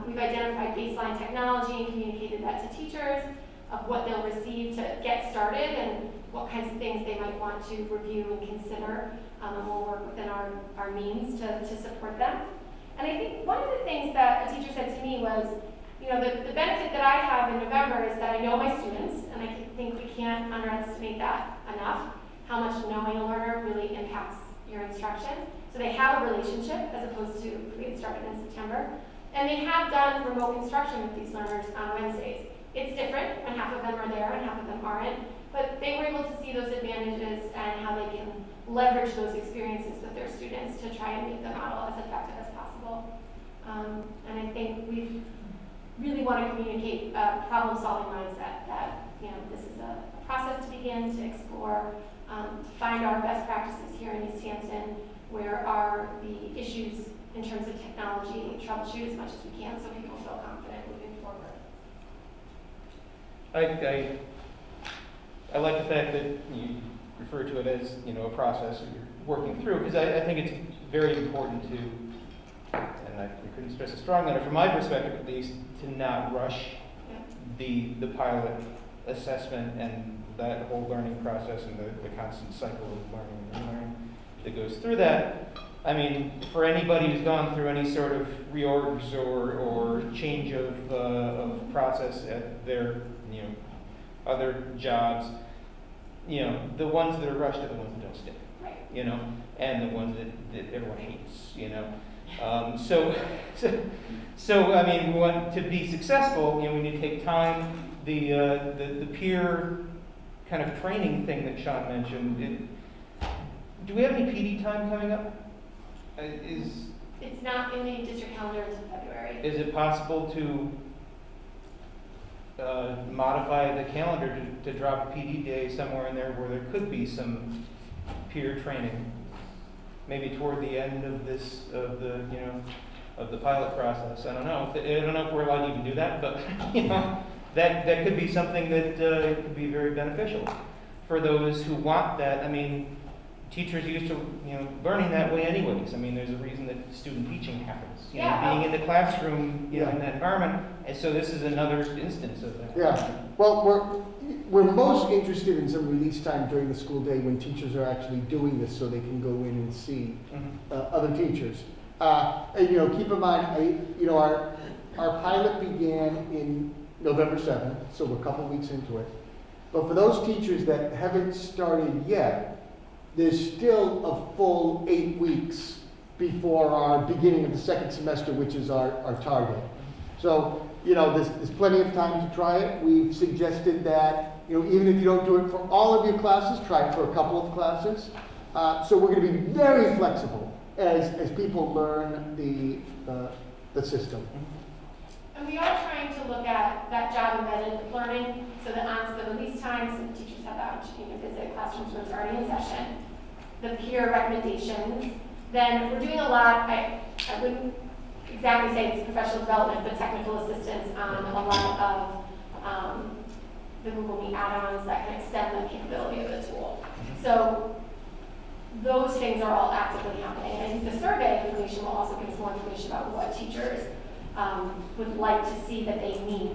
We've identified baseline technology and communicated that to teachers of what they'll receive to get started and what kinds of things they might want to review and consider, and we'll work within our means to support them. And I think one of the things that a teacher said to me was, the benefit that I have in November is that I know my students, and I think we can't underestimate that enough, how much knowing a learner really impacts your instruction. So they have a relationship as opposed to if we had started in September. And they have done remote instruction with these learners on Wednesdays. It's different when half of them are there and half of them aren't, but they were able to see those advantages and how they can leverage those experiences with their students to try and make the model as effective as possible. And I think we really want to communicate a problem-solving mindset that this is a process to begin, to explore, to find our best practices here in East Hampton, where are the issues in terms of technology, troubleshoot as much as we can so people feel confident moving forward. I like the fact that you refer to it as a process that you're working through, because I think it's very important to, and I couldn't stress it strongly enough, from my perspective at least, to not rush the pilot assessment and that whole learning process and the constant cycle of learning and relearning that goes through that. I mean, for anybody who's gone through any sort of reorgs or change of process at their other jobs, the ones that are rushed are the ones that don't stick, and the ones that everyone hates, So I mean, we want to be successful. We need to take time. The peer kind of training thing that Sean mentioned. Do we have any PD time coming up? It's not in the district calendar until February. Is it possible to modify the calendar to drop a PD day somewhere in there where there could be some peer training, maybe toward the end of the pilot process? I don't know if we're allowed to even do that, but that could be something that could be very beneficial for those who want that. I mean, teachers used to learning that way anyways. I mean, there's a reason that student teaching happens. Being in the classroom, in that environment, and so this is another instance of that. Yeah. Well, we're most interested in some release time during the school day when teachers are actually doing this, so they can go in and see other teachers. And, keep in mind, our pilot began in November 7th, so we're a couple weeks into it. But for those teachers that haven't started yet, there's still a full 8 weeks before our beginning of the second semester, which is our target. So, you know, there's plenty of time to try it. We've suggested that, you know, even if you don't do it for all of your classes, try it for a couple of classes. So we're going to be very flexible as people learn the system. And we are trying to look at that job embedded learning, so that on the release times, so the teachers have the opportunity to visit classrooms when it's already in session, the peer recommendations. Then we're doing a lot, I wouldn't exactly say it's professional development, but technical assistance on a lot of the Google Meet add-ons that can extend the capability of the tool. So those things are all actively happening. And I think the survey information will also give us more information about what teachers would like to see that they need.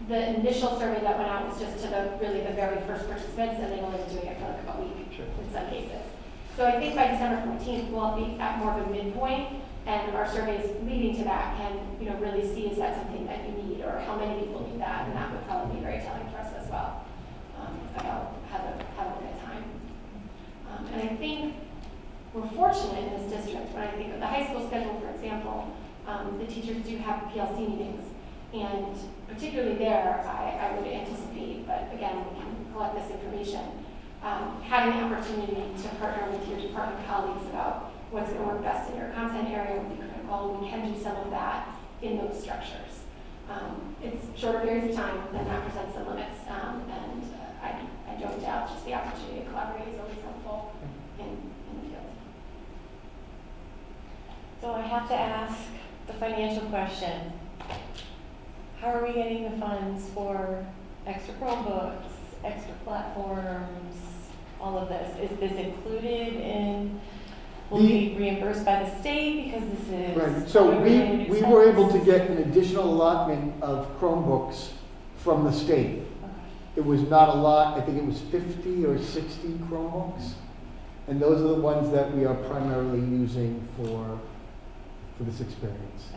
The initial survey that went out was just to the very first participants, and they've only been doing it for like a week in some cases. So I think by December 14th, we'll be at more of a midpoint, and our surveys leading to that can, you know, really see is that something that you need, or how many people need that, and that would probably be very telling for us as well about how to look at time. And I think we're fortunate in this district. When I think of the high school schedule, for example, the teachers do have PLC meetings, and particularly there, I would anticipate, but again, we can collect this information, having the opportunity to partner with your department colleagues about what's going to work best in your content area would be critical. We can do some of that in those structures. It's shorter periods of time, and that presents some limits, and I don't doubt just the opportunity to collaborate is always helpful in the field. So I have to ask the financial question. How are we getting the funds for extra Chromebooks, extra platforms, all of this? Is this included in, will we be reimbursed by the state because this is... Right, so we were able to get an additional allotment of Chromebooks from the state. It was not a lot, I think it was 50 or 60 Chromebooks. And those are the ones that we are primarily using for this experience.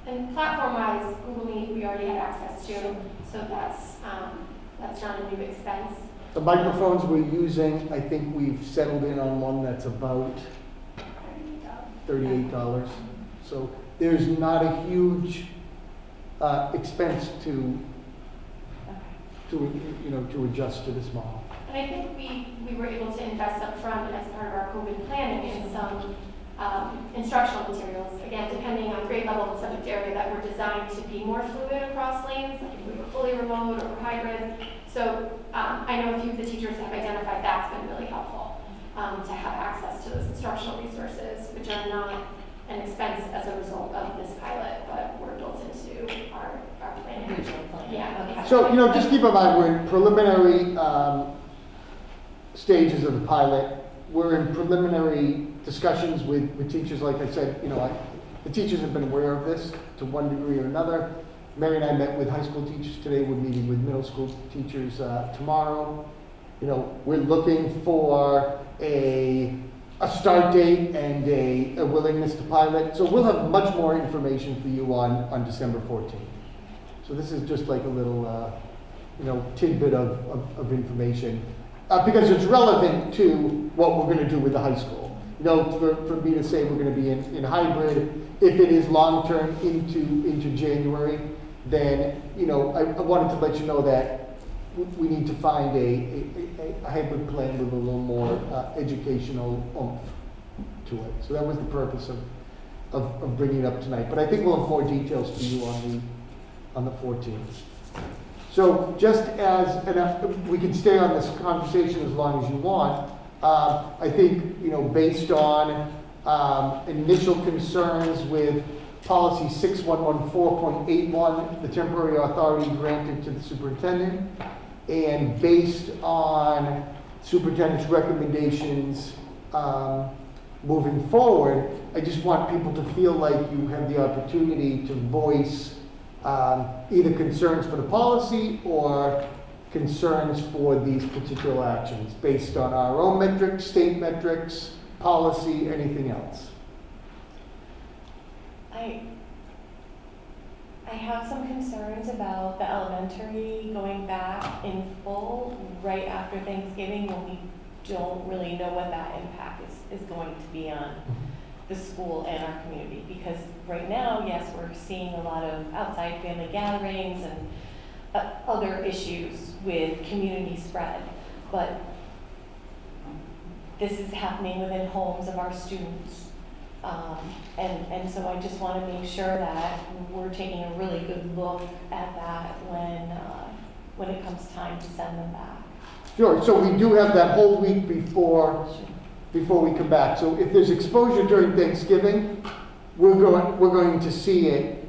And platform-wise, Google Meet we already had access to, so that's not a new expense. The microphones we're using, I think we've settled in on one that's about $38. So there's not a huge expense to adjust to this model. And I think we were able to invest up front as part of our COVID planning in some instructional materials, again, depending on grade level and subject area, that were designed to be more fluid across lanes, like if we were fully remote or hybrid. So I know a few of the teachers have identified that's been really helpful to have access to those instructional resources, which are not an expense as a result of this pilot, but were built into our planning. Yeah. Okay. So, you know, just keep in mind, we're in preliminary stages of the pilot. We're in preliminary discussions with teachers. Like I said, you know, the teachers have been aware of this to one degree or another. Mary and I met with high school teachers today. We're meeting with middle school teachers tomorrow. You know, we're looking for a start date and a willingness to pilot. So we'll have much more information for you on December 14th. So this is just like a little, you know, tidbit of information. Because it's relevant to what we're going to do with the high school. You know, for me to say we're going to be in hybrid, if it is long-term into January, then, you know, I wanted to let you know that we need to find a hybrid plan with a little more educational oomph to it. So that was the purpose of bringing it up tonight. But I think we'll have more details for you on the 14th. So just as, and we can stay on this conversation as long as you want, I think, you know, based on initial concerns with policy 6114.81, the temporary authority granted to the superintendent, and based on superintendent's recommendations moving forward, I just want people to feel like you have the opportunity to voice either concerns for the policy or concerns for these particular actions based on our own metrics, state metrics, policy, anything else. I have some concerns about the elementary going back in full right after Thanksgiving when we don't really know what that impact is going to be on the school and our community. Because right now, yes, we're seeing a lot of outside family gatherings and other issues with community spread, but this is happening within homes of our students. And so I just want to make sure that we're taking a really good look at that when it comes time to send them back. Sure, so we do have that whole week before we come back. So if there's exposure during Thanksgiving, we're going to see it,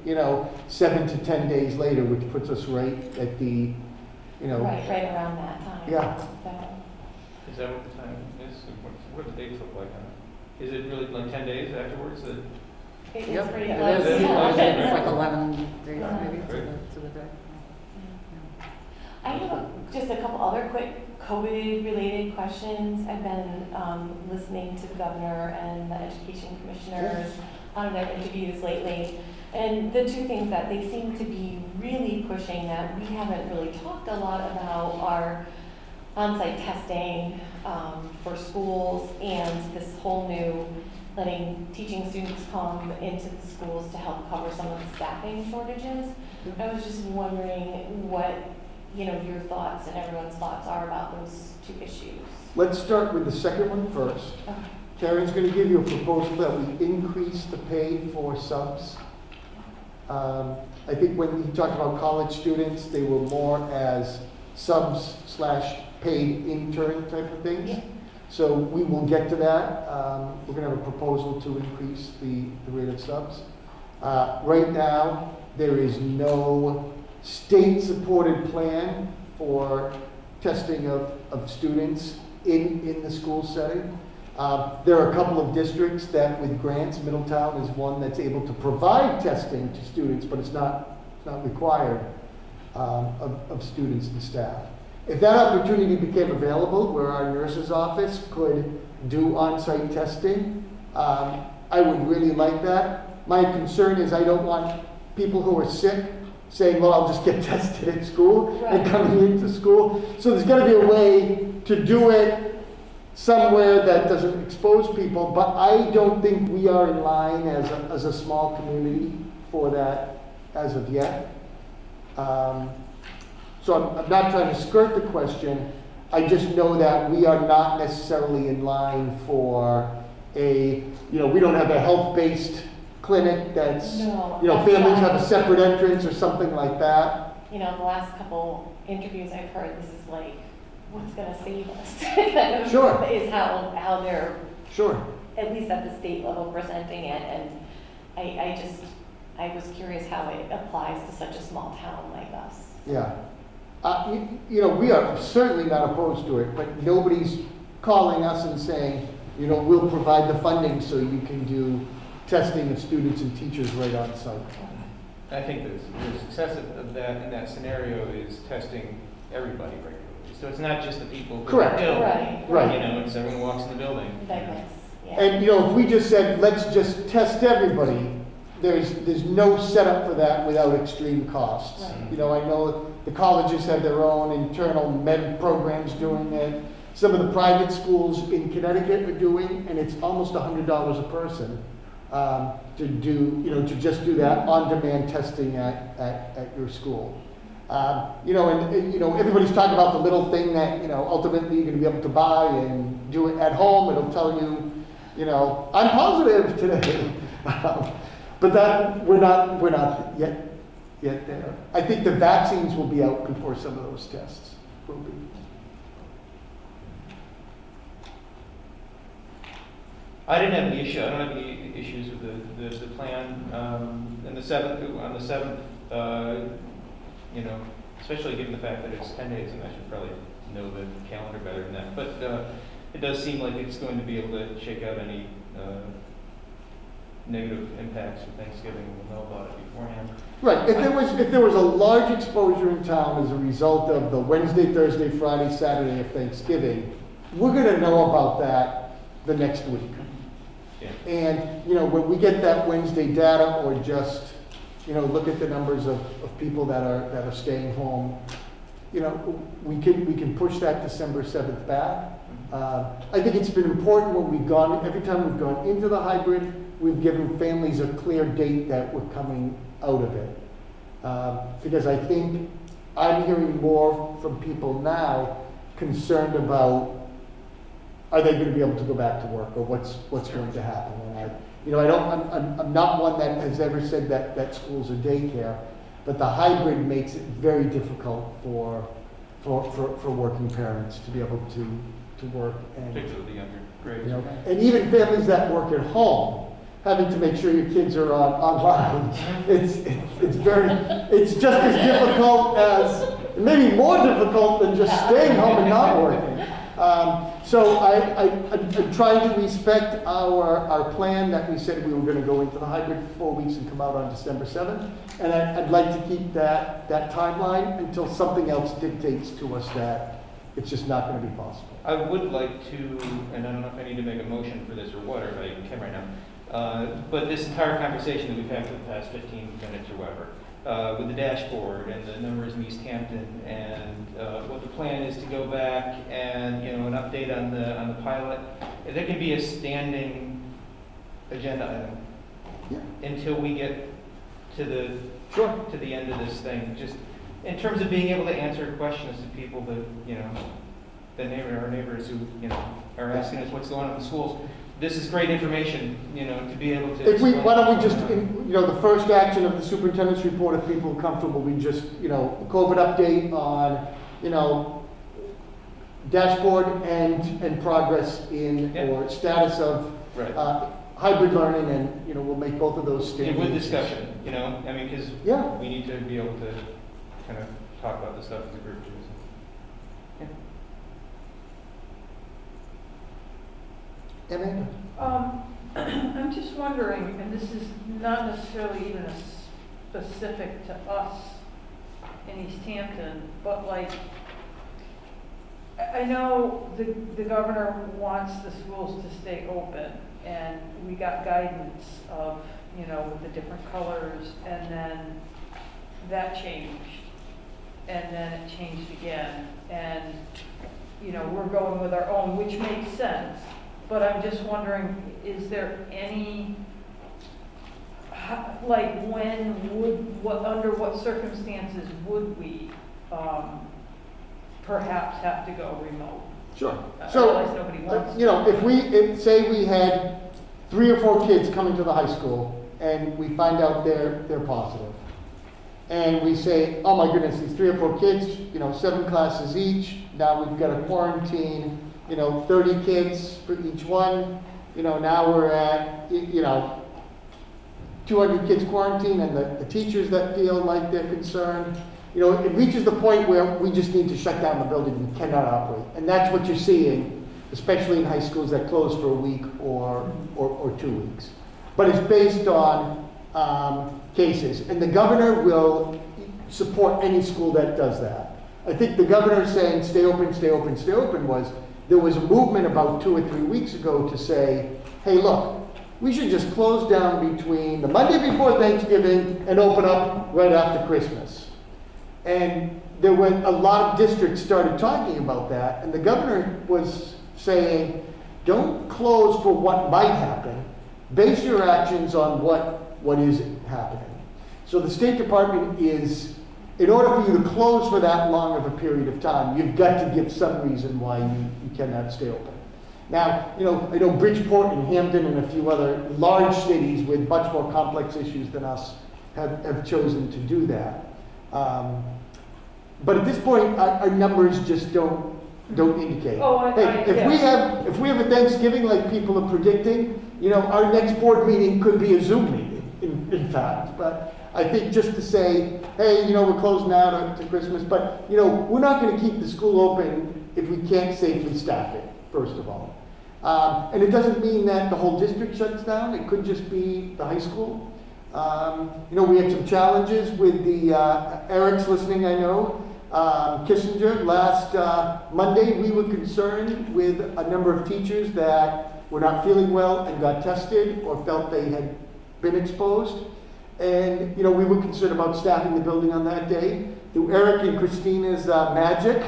7 to 10 days later, which puts us right at the, Right around that time. Yeah. So, Is that what the time is? What do the dates look like? Is it really like 10 days afterwards? it's pretty Yep, close. it is. Yeah. It's like 11 days Yeah. maybe to the day. I have just a couple other quick COVID-related questions. I've been listening to the governor and the education commissioners on their interviews lately. And the two things that they seem to be really pushing that we haven't really talked a lot about are on-site testing for schools and this whole new letting teaching students come into the schools to help cover some of the staffing shortages. I was just wondering what your thoughts and everyone's thoughts are about those two issues. Let's start with the second one first. Okay. Karen's going to give you a proposal that we increase the pay for subs. I think when he talked about college students, they were more as subs / paid intern type of things. Yeah. So we will get to that. We're going to have a proposal to increase the rate of subs. Right now, there is no state-supported plan for testing of students in the school setting. There are a couple of districts that with grants, Middletown is one that's able to provide testing to students, but it's not required of students and staff. If that opportunity became available where our nurse's office could do on-site testing, I would really like that. My concern is I don't want people who are sick saying, well, I'll just get tested at school and coming into school. So there's got to be a way to do it somewhere that doesn't expose people, but I don't think we are in line as a small community for that as of yet. So I'm not trying to skirt the question. I just know that we are not necessarily in line for we don't have a health-based clinic that's, families have a separate entrance or something like that. The last couple interviews I've heard, this is like, what's going to save us? Sure. Is how they're, sure, at least at the state level, presenting it. And I was curious how it applies to such a small town like us. Yeah. We are certainly not opposed to it, but nobody's calling us and saying, we'll provide the funding so you can do testing of students and teachers right on site. I think the success of that in that scenario is testing everybody regularly. So it's not just the people who Correct. are ill. Right. It's everyone walks in the building. And if we just said, let's just test everybody, there's no setup for that without extreme costs. Right. I know the colleges have their own internal med programs doing it. Some of the private schools in Connecticut are doing, and it's almost $100 a person to do, to just do that on-demand testing at your school. Everybody's talking about the little thing that, ultimately you're going to be able to buy and do it at home. It'll tell you, I'm positive today. But that, we're not yet there. I think the vaccines will be out before some of those tests will be. I didn't have any issue. I don't have any issues with the plan. On the 7th, especially given the fact that it's 10 days, and I should probably know the calendar better than that. But it does seem like it's going to be able to shake out any negative impacts for Thanksgiving. We'll know about it beforehand. Right. If there was a large exposure in town as a result of the Wednesday, Thursday, Friday, Saturday of Thanksgiving, we're going to know about that the next week. Yeah. And when we get that Wednesday data or just you know, look at the numbers of people that are staying home. You know, we can push that December 7th back. I think it's been important when we've gone, every time we've gone into the hybrid, we've given families a clear date that we're coming out of it. Because I think I'm hearing more from people now concerned about, are they going to be able to go back to work, or what's going to happen? And I'm not one that has ever said that schools are daycare, but the hybrid makes it very difficult for working parents to be able to work, and Particularly the younger grades. and even families that work at home, having to make sure your kids are online. It's just as difficult as, maybe more difficult than just staying home and not working. So I'm trying to respect our plan that we said we were going to go into the hybrid for 4 weeks and come out on December 7th. And I'd like to keep that timeline until something else dictates to us that it's just not going to be possible. I would like to, and I don't know if I need to make a motion for this or what, or if I can right now, but this entire conversation that we've had for the past 15 minutes or whatever, with the dashboard and the numbers in East Hampton, and what the plan is to go back and, you know, an update on the pilot, there can be a standing agenda item until we get to the end of this thing. Just in terms of being able to answer questions to people that, you know, our neighbors who, you know, are asking us what's going on in the schools. This is great information, you know, to be able to. Why don't we just, you know, the first action of the superintendent's report, if people are comfortable, we just, you know, a COVID update on, you know, dashboard and progress in, or status of hybrid learning, and, you know, we'll make both of those standard. With discussion, you know, I mean, because we need to be able to kind of talk about this stuff as a group too. Amanda? I'm just wondering, and this is not necessarily even specific to us in East Hampton, but like, I know the governor wants the schools to stay open, and we got guidance of, you know, with the different colors, and then that changed, and then it changed again, and, you know, we're going with our own, which makes sense. But I'm just wondering, is there any, like, under what circumstances would we perhaps have to go remote? Sure. I So, realize nobody wants you know, if say we had 3 or 4 kids coming to the high school, and we find out they're positive, and we say, oh my goodness, these 3 or 4 kids, you know, 7 classes each, now we've got a quarantine, you know, 30 kids for each one, you know, now we're at, you know, 200 kids quarantined, and the teachers that feel like they're concerned, you know, it reaches the point where we just need to shut down the building. We cannot operate. And that's what you're seeing, especially in high schools that close for a week or 2 weeks. But it's based on cases. And the governor will support any school that does that. I think the governor saying stay open, stay open, stay open there was a movement about 2 or 3 weeks ago to say, hey, look, we should just close down between the Monday before Thanksgiving and open up right after Christmas. And there were a lot of districts started talking about that, and the governor was saying, don't close for what might happen. Base your actions on what is happening. So the State Department is, in order for you to close for that long of a period of time, you've got to give some reason why you cannot stay open. Now, you know, I know Bridgeport and Hampton and a few other large cities with much more complex issues than us have chosen to do that. But at this point, our numbers just don't indicate. If we have a Thanksgiving like people are predicting, you know, our next board meeting could be a Zoom meeting, in fact. But I think just to say, hey, you know, we're closed now to Christmas, but, you know, we're not going to keep the school open if we can't safely staff it, first of all. And it doesn't mean that the whole district shuts down. It could just be the high school. You know, we had some challenges with the, Eric's listening, I know, Kissinger. Last Monday, we were concerned with a number of teachers that were not feeling well and got tested or felt they had been exposed. And, you know, we were concerned about staffing the building on that day. Through Eric and Christina's magic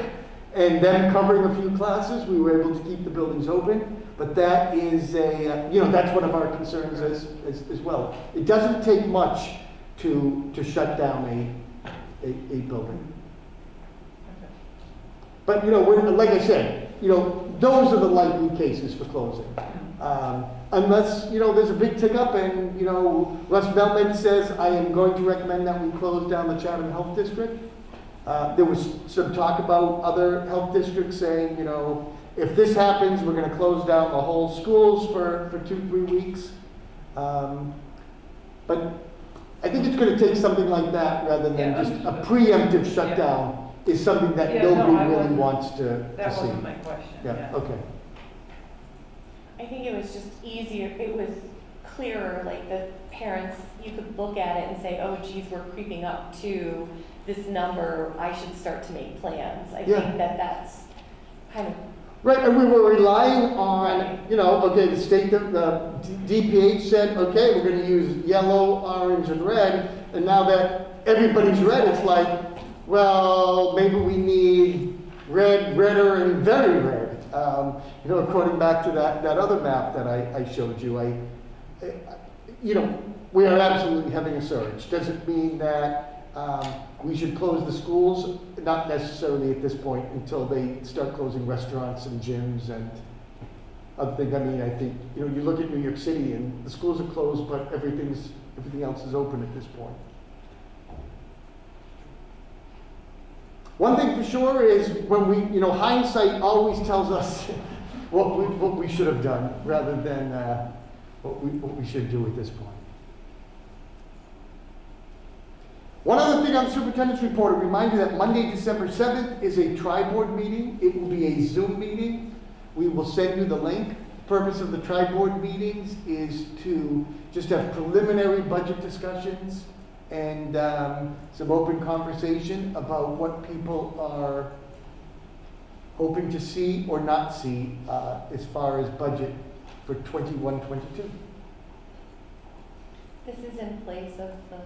and them covering a few classes, we were able to keep the buildings open. But that is you know, that's one of our concerns as well. It doesn't take much to shut down a building. But, you know, like I said, you know, those are the likely cases for closing. Unless, you know, there's a big tick up and, you know, Russ Melman says, I am going to recommend that we close down the Chatham Health District. There was some talk about other health districts saying, you know, if this happens, we're going to close down the whole schools for 2-3 weeks. But I think it's going to take something like that rather than just a preemptive shutdown is something that nobody really wants to see. That wasn't my question. Yeah, okay. I think it was just easier, it was clearer, like the parents, you could look at it and say, oh geez, we're creeping up to this number, I should start to make plans. I think that's kind of... Right, and we were relying on, you know, okay, the state, the DPH said, okay, we're going to use yellow, orange, and red, and now that everybody's red, it's like, well, maybe we need red, redder, and very red. You know, according back to that other map that I showed you, you know, we are absolutely having a surge. Does it mean that we should close the schools? Not necessarily at this point until they start closing restaurants and gyms and other things. I mean, I think, you know, you look at New York City and the schools are closed, but everything else is open at this point. One thing for sure is when we, you know, hindsight always tells us what we should have done rather than what we should do at this point. One other thing on the superintendent's report, I remind you that Monday, December 7th is a tri-board meeting. It will be a Zoom meeting. We will send you the link. The purpose of the tri-board meetings is to just have preliminary budget discussions and some open conversation about what people are hoping to see or not see as far as budget for 21-22. This is in place of the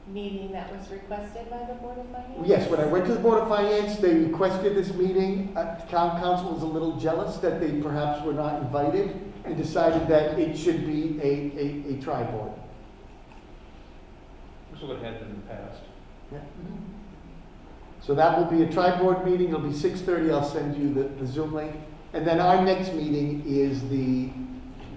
meeting that was requested by the Board of Finance? Yes, when I went to the Board of Finance, they requested this meeting. Town Council was a little jealous that they perhaps were not invited and decided that it should be a tri-board. This is what happened in the past. Yeah. So that will be a tri-board meeting. It'll be 6:30. I'll send you the Zoom link. And then our next meeting is the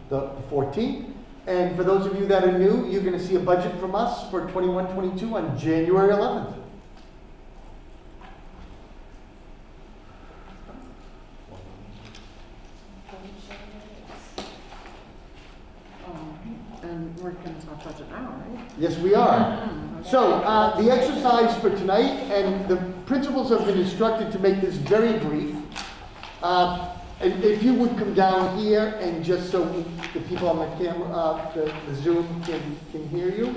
14th. And for those of you that are new, you're going to see a budget from us for 21-22 on January 11th. And we're going to talk budget now, right? Yes, we are. So the exercise for tonight, and the principals have been instructed to make this very brief. And if you would come down here and just so the people on the camera, the Zoom can hear you.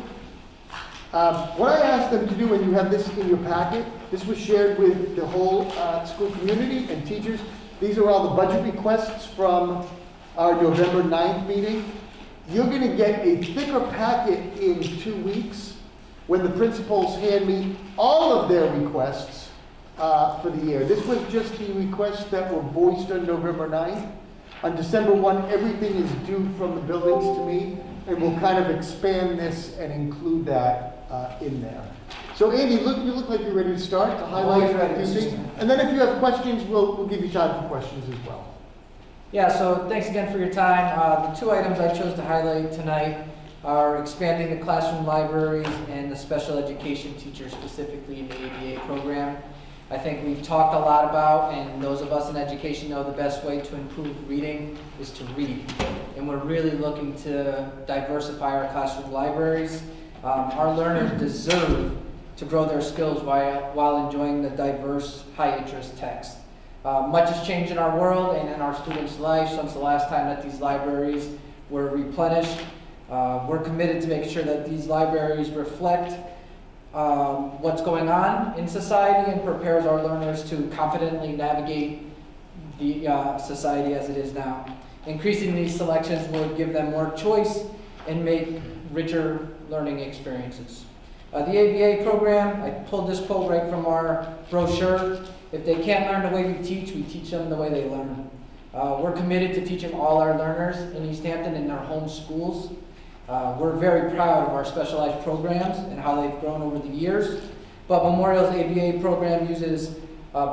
What I asked them to do, and you have this in your packet, this was shared with the whole school community and teachers. These are all the budget requests from our November 9th meeting. You're going to get a thicker packet in 2 weeks when the principals hand me all of their requests for the year. This was just the requests that were voiced on November 9th. On December 1, everything is due from the buildings to me, and we'll kind of expand this and include that in there. So Andy, you look like you're ready to start to highlight a few things. And then if you have questions, we'll give you time for questions as well. Yeah, so thanks again for your time. The two items I chose to highlight tonight are expanding the classroom libraries and the special education teachers, specifically in the ABA program. I think we've talked a lot about, and those of us in education know the best way to improve reading is to read. And we're really looking to diversify our classroom libraries. Our learners deserve to grow their skills while enjoying the diverse, high-interest text. Much has changed in our world and in our students' lives since the last time that these libraries were replenished. We're committed to making sure that these libraries reflect what's going on in society and prepares our learners to confidently navigate the society as it is now. Increasing these selections would give them more choice and make richer learning experiences. The ABA program, I pulled this quote right from our brochure. If they can't learn the way we teach them the way they learn. We're committed to teaching all our learners in East Hampton in their home schools. We're very proud of our specialized programs and how they've grown over the years. But Memorial's ABA program uses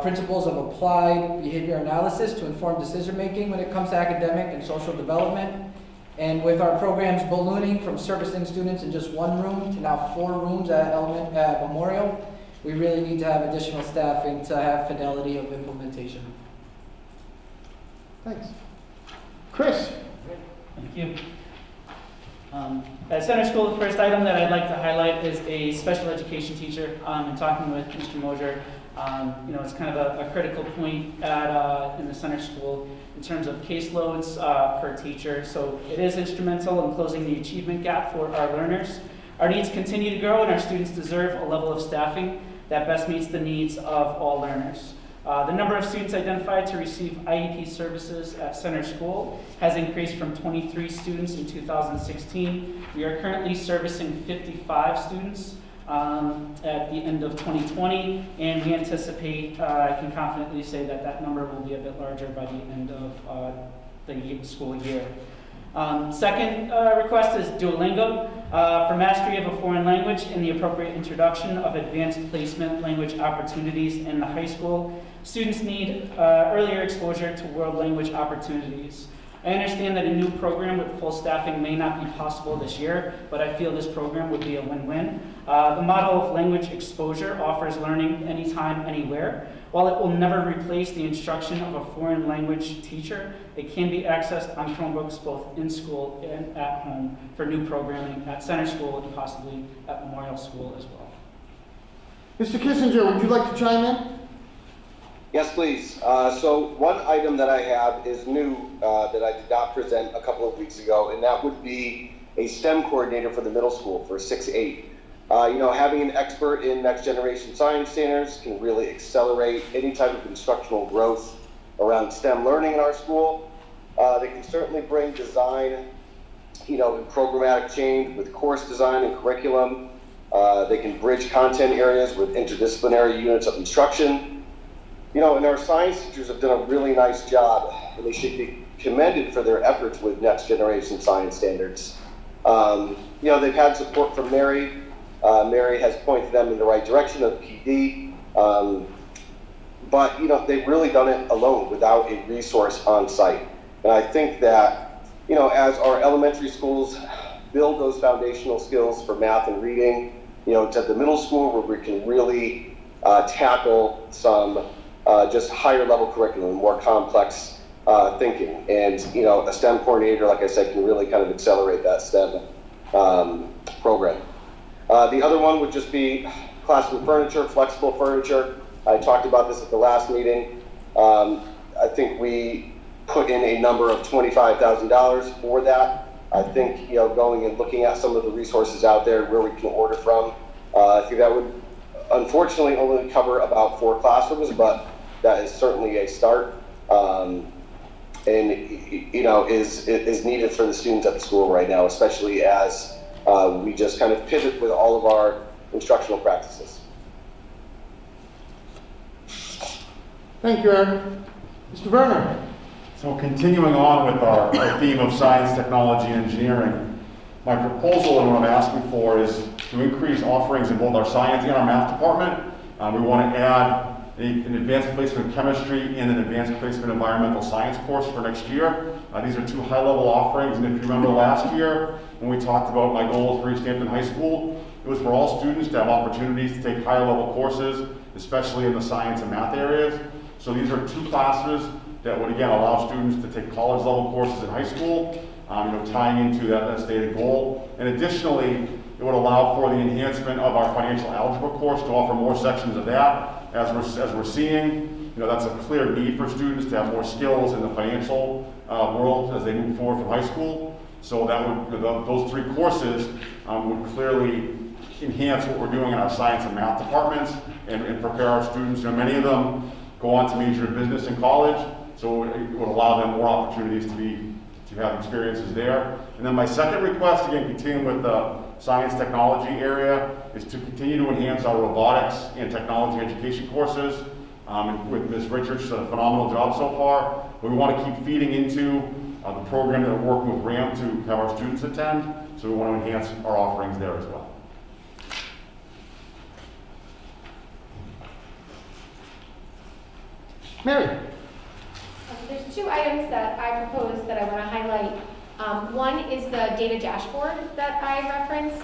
principles of applied behavior analysis to inform decision-making when it comes to academic and social development. And with our programs ballooning from servicing students in just one room to now 4 rooms at Memorial, we really need to have additional staffing to have fidelity of implementation. Thanks. Chris? Thank you. At Center School, the first item that I'd like to highlight is a special education teacher. In talking with Mr. Mosier, it's kind of a critical point in the Center School in terms of caseloads per teacher. So it is instrumental in closing the achievement gap for our learners. Our needs continue to grow, and our students deserve a level of staffing that best meets the needs of all learners. The number of students identified to receive IEP services at Center School has increased from 23 students in 2016. We are currently servicing 55 students at the end of 2020, and we anticipate, I can confidently say that that number will be a bit larger by the end of the school year. Second request is Duolingo for mastery of a foreign language and the appropriate introduction of advanced placement language opportunities in the high school. Students need earlier exposure to world language opportunities. I understand that a new program with full staffing may not be possible this year, but I feel this program would be a win-win. The model of language exposure offers learning anytime, anywhere. While it will never replace the instruction of a foreign language teacher, it can be accessed on Chromebooks both in school and at home for new programming at Center School and possibly at Memorial School as well. Mr. Kissinger, would you like to chime in? Yes, please. So one item that I have is new that I did not present a couple of weeks ago, and that would be a STEM coordinator for the middle school for 6-8. Having an expert in next generation science standards can really accelerate any type of instructional growth around STEM learning in our school. They can certainly bring design, and programmatic change with course design and curriculum. They can bridge content areas with interdisciplinary units of instruction. And our science teachers have done a really nice job, and they should be commended for their efforts with next generation science standards. They've had support from Mary. Mary has pointed them in the right direction of PD, but they've really done it alone without a resource on site. And I think that as our elementary schools build those foundational skills for math and reading, to the middle school where we can really tackle some just higher level curriculum, more complex thinking, and a STEM coordinator, like I said, can really kind of accelerate that STEM program. The other one would just be classroom furniture, flexible furniture. I talked about this at the last meeting. I think we put in a number of $25,000 for that. I think, going and looking at some of the resources out there where we can order from, I think that would unfortunately only cover about 4 classrooms, but that is certainly a start. And is needed for the students at the school right now, especially as we just kind of pivot with all of our instructional practices. Thank you, Eric. Mr. Werner. So continuing on with our theme of science, technology, and engineering, my proposal and what I'm asking for is to increase offerings in both our science and our math department. We want to add an advanced placement chemistry and an advanced placement environmental science course for next year. These are 2 high-level offerings, and if you remember last year when we talked about my goals for East Hampton High School, it was for all students to have opportunities to take higher-level courses, especially in the science and math areas. So these are 2 classes that would, again, allow students to take college-level courses in high school, tying into that stated goal. And additionally, it would allow for the enhancement of our financial algebra course to offer more sections of that. As we're seeing, that's a clear need for students to have more skills in the financial world as they move forward from high school. So that would, those 3 courses would clearly enhance what we're doing in our science and math departments and prepare our students. Many of them go on to major in business in college, so it would allow them more opportunities to you have experiences there. And then my second request, again, continuing with the science technology area, is to continue to enhance our robotics and technology education courses. With Ms. Richards, she's done a phenomenal job so far. But we want to keep feeding into the program that we're working with RAM to have our students attend. So we want to enhance our offerings there as well. Mary. There's two items that I propose that I want to highlight. One is the data dashboard that I referenced,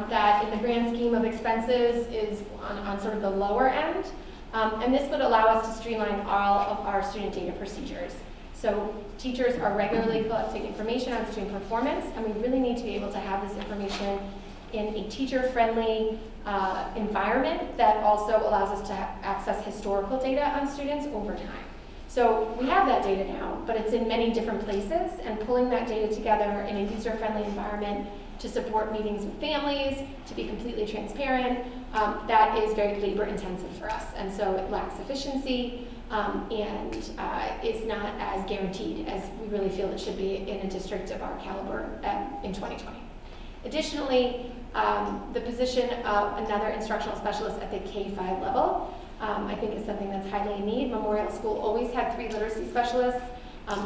that in the grand scheme of expenses is on sort of the lower end. And this would allow us to streamline all of our student data procedures. So teachers are regularly collecting information on student performance, and we really need to be able to have this information in a teacher-friendly environment that also allows us to access historical data on students over time. So we have that data now, but it's in many different places, and pulling that data together in a user-friendly environment to support meetings with families, to be completely transparent, that is very labor-intensive for us. And so it lacks efficiency and is not as guaranteed as we really feel it should be in a district of our caliber in 2020. Additionally, the position of another instructional specialist at the K-5 level, I think is something that's highly in need. Memorial School always had 3 literacy specialists.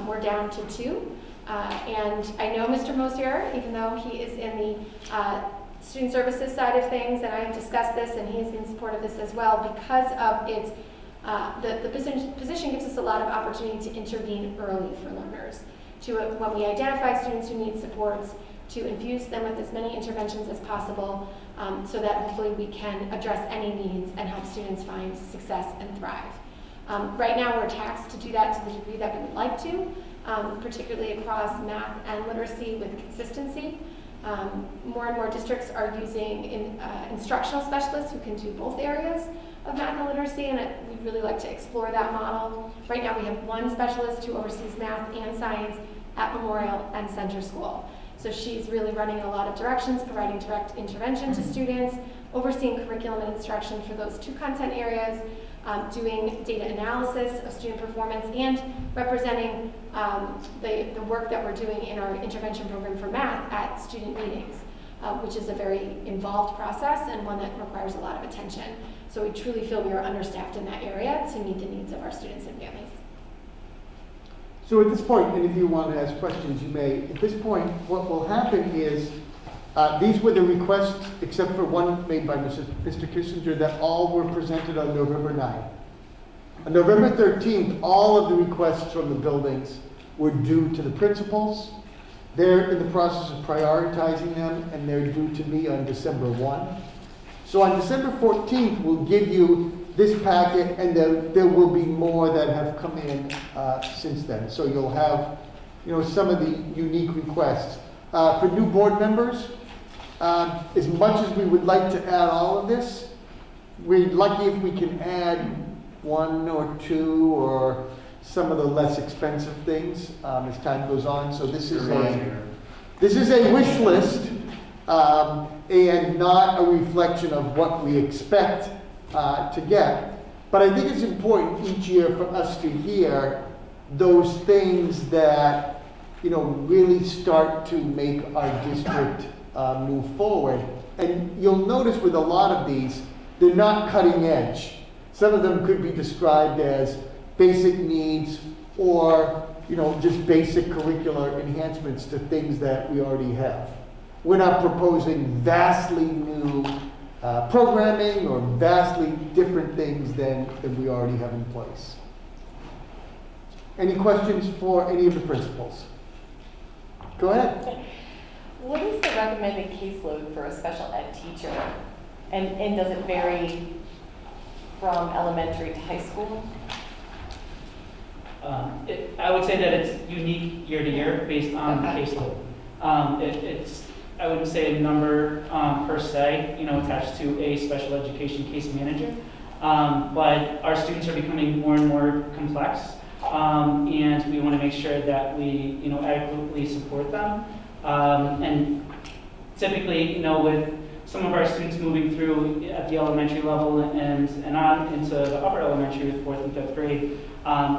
We're down to 2. And I know Mr. Mosier, even though he is in the student services side of things, and I've discussed this, and he's in support of this as well, because of its, the position gives us a lot of opportunity to intervene early for learners. When we identify students who need supports, to infuse them with as many interventions as possible, so that hopefully we can address any needs and help students find success and thrive. Right now we're taxed to do that to the degree that we would like to, particularly across math and literacy with consistency. More and more districts are using instructional specialists who can do both areas of math and literacy, and we'd really like to explore that model. Right now we have 1 specialist who oversees math and science at Memorial and Center School. So she's really running in a lot of directions, providing direct intervention to students, overseeing curriculum and instruction for those 2 content areas, doing data analysis of student performance, and representing the work that we're doing in our intervention program for math at student meetings, which is a very involved process and one that requires a lot of attention. So we truly feel we are understaffed in that area to meet the needs of our students and families. So at this point, and if you want to ask questions, you may. At this point, what will happen is, these were the requests, except for one made by Mr. Kissinger, that all were presented on November 9th. On November 13th, all of the requests from the buildings were due to the principals. They're in the process of prioritizing them, and they're due to me on December 1. So on December 14th, we'll give you this packet, and there will be more that have come in since then. So you'll have, some of the unique requests. For new board members, as much as we would like to add all of this, we're lucky if we can add 1 or 2 or some of the less expensive things as time goes on. So this is a wish list and not a reflection of what we expect to get. But I think it's important each year for us to hear those things that really start to make our district move forward. And you'll notice with a lot of these, they're not cutting edge. Some of them could be described as basic needs or just basic curricular enhancements to things that we already have. We're not proposing vastly new programming or vastly different things than we already have in place. Any questions for any of the principals? Go ahead. What is the recommended caseload for a special ed teacher? And does it vary from elementary to high school? I would say that it's unique year to year based on the caseload. I wouldn't say a number per se, attached to a special education case manager. But our students are becoming more and more complex, and we want to make sure that we, adequately support them. And typically, with some of our students moving through at the elementary level and on into the upper elementary with 4th and 5th grade,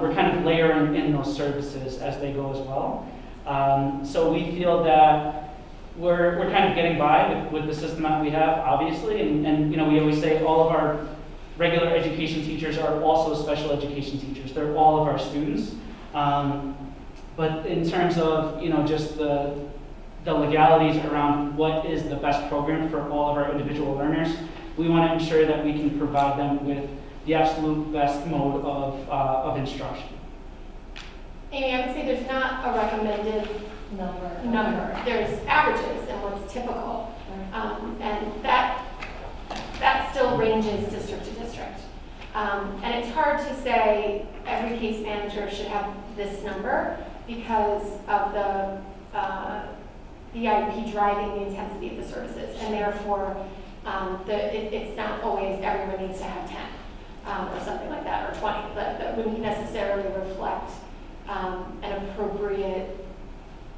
we're kind of layering in those services as they go as well. So we feel that we're kind of getting by with the system that we have, obviously, and you know, we always say all of our regular education teachers are also special education teachers. They're all of our students. But in terms of, you know, just the legalities around what is the best program for all of our individual learners, we want to ensure that we can provide them with the absolute best mode of instruction. Amy, I would say there's not a recommended number. There's averages and what's typical. And that still ranges district to district. And it's hard to say every case manager should have this number because of the IEP driving the intensity of the services, and therefore it's not always everyone needs to have 10 or something like that, or 20, but that wouldn't necessarily reflect an appropriate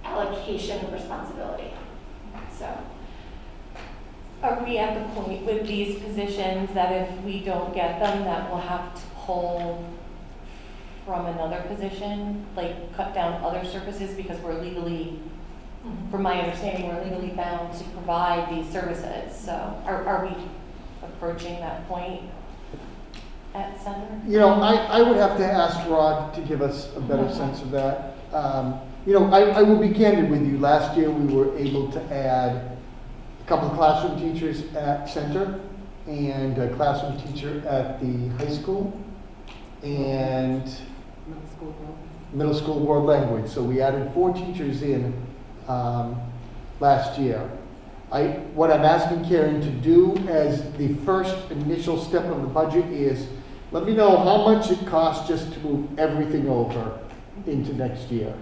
allocation of responsibility. So. Are we at the point with these positions that if we don't get them, that we'll have to pull from another position, like cut down other services because we're legally, from my understanding, we're legally bound to provide these services. So are we approaching that point at Center? You know, I would have to ask Rod to give us a better sense of that. You know, I will be candid with you. Last year we were able to add a couple of classroom teachers at Center and a classroom teacher at the high school and middle school world language. So we added 4 teachers in last year. What I'm asking Karen to do as the first initial step of the budget is let me know how much it costs just to move everything over into next year.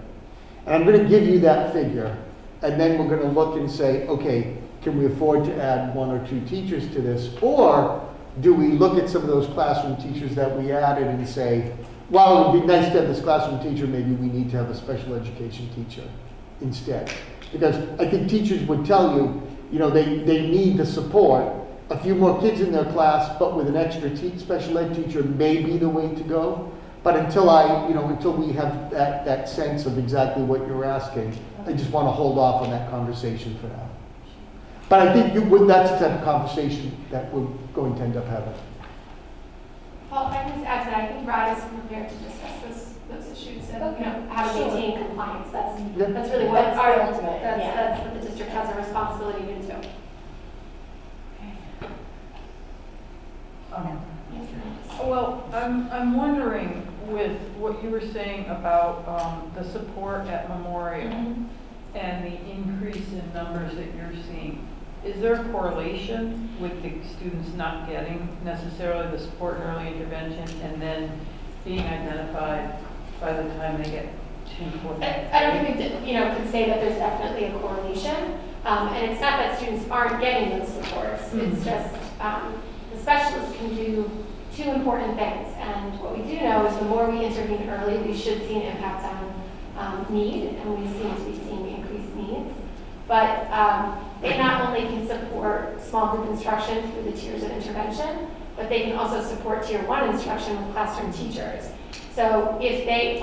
And I'm going to give you that figure. And then we're going to look and say, okay, can we afford to add 1 or 2 teachers to this? Or do we look at some of those classroom teachers that we added and say, well, it would be nice to have this classroom teacher, maybe we need to have a special education teacher instead. Because I think teachers would tell you, you know, they need the support. A few more kids in their class, but with an extra special ed teacher may be the way to go. But until until we have that sense of exactly what you're asking, I just want to hold off on that conversation for now. But I think that's the type of conversation that we're going to end up having. Paul, if I can just add to that, I think Rod is prepared to discuss those issues and you know, how to maintain compliance. That's really what that's what the district has a responsibility to do. Well, I'm wondering with what you were saying about the support at Memorial and the increase in numbers that you're seeing. Is there a correlation with the students not getting necessarily the support and early intervention and then being identified by the time they get to 14? I don't think we could say that there's definitely a correlation. And it's not that students aren't getting those supports. It's just the specialists can do 2 important things. And what we do know is the more we intervene early, we should see an impact on need, and we seem to be seeing increased needs. But they not only can support small group instruction through the tiers of intervention, but they can also support tier 1 instruction with classroom teachers. So if there's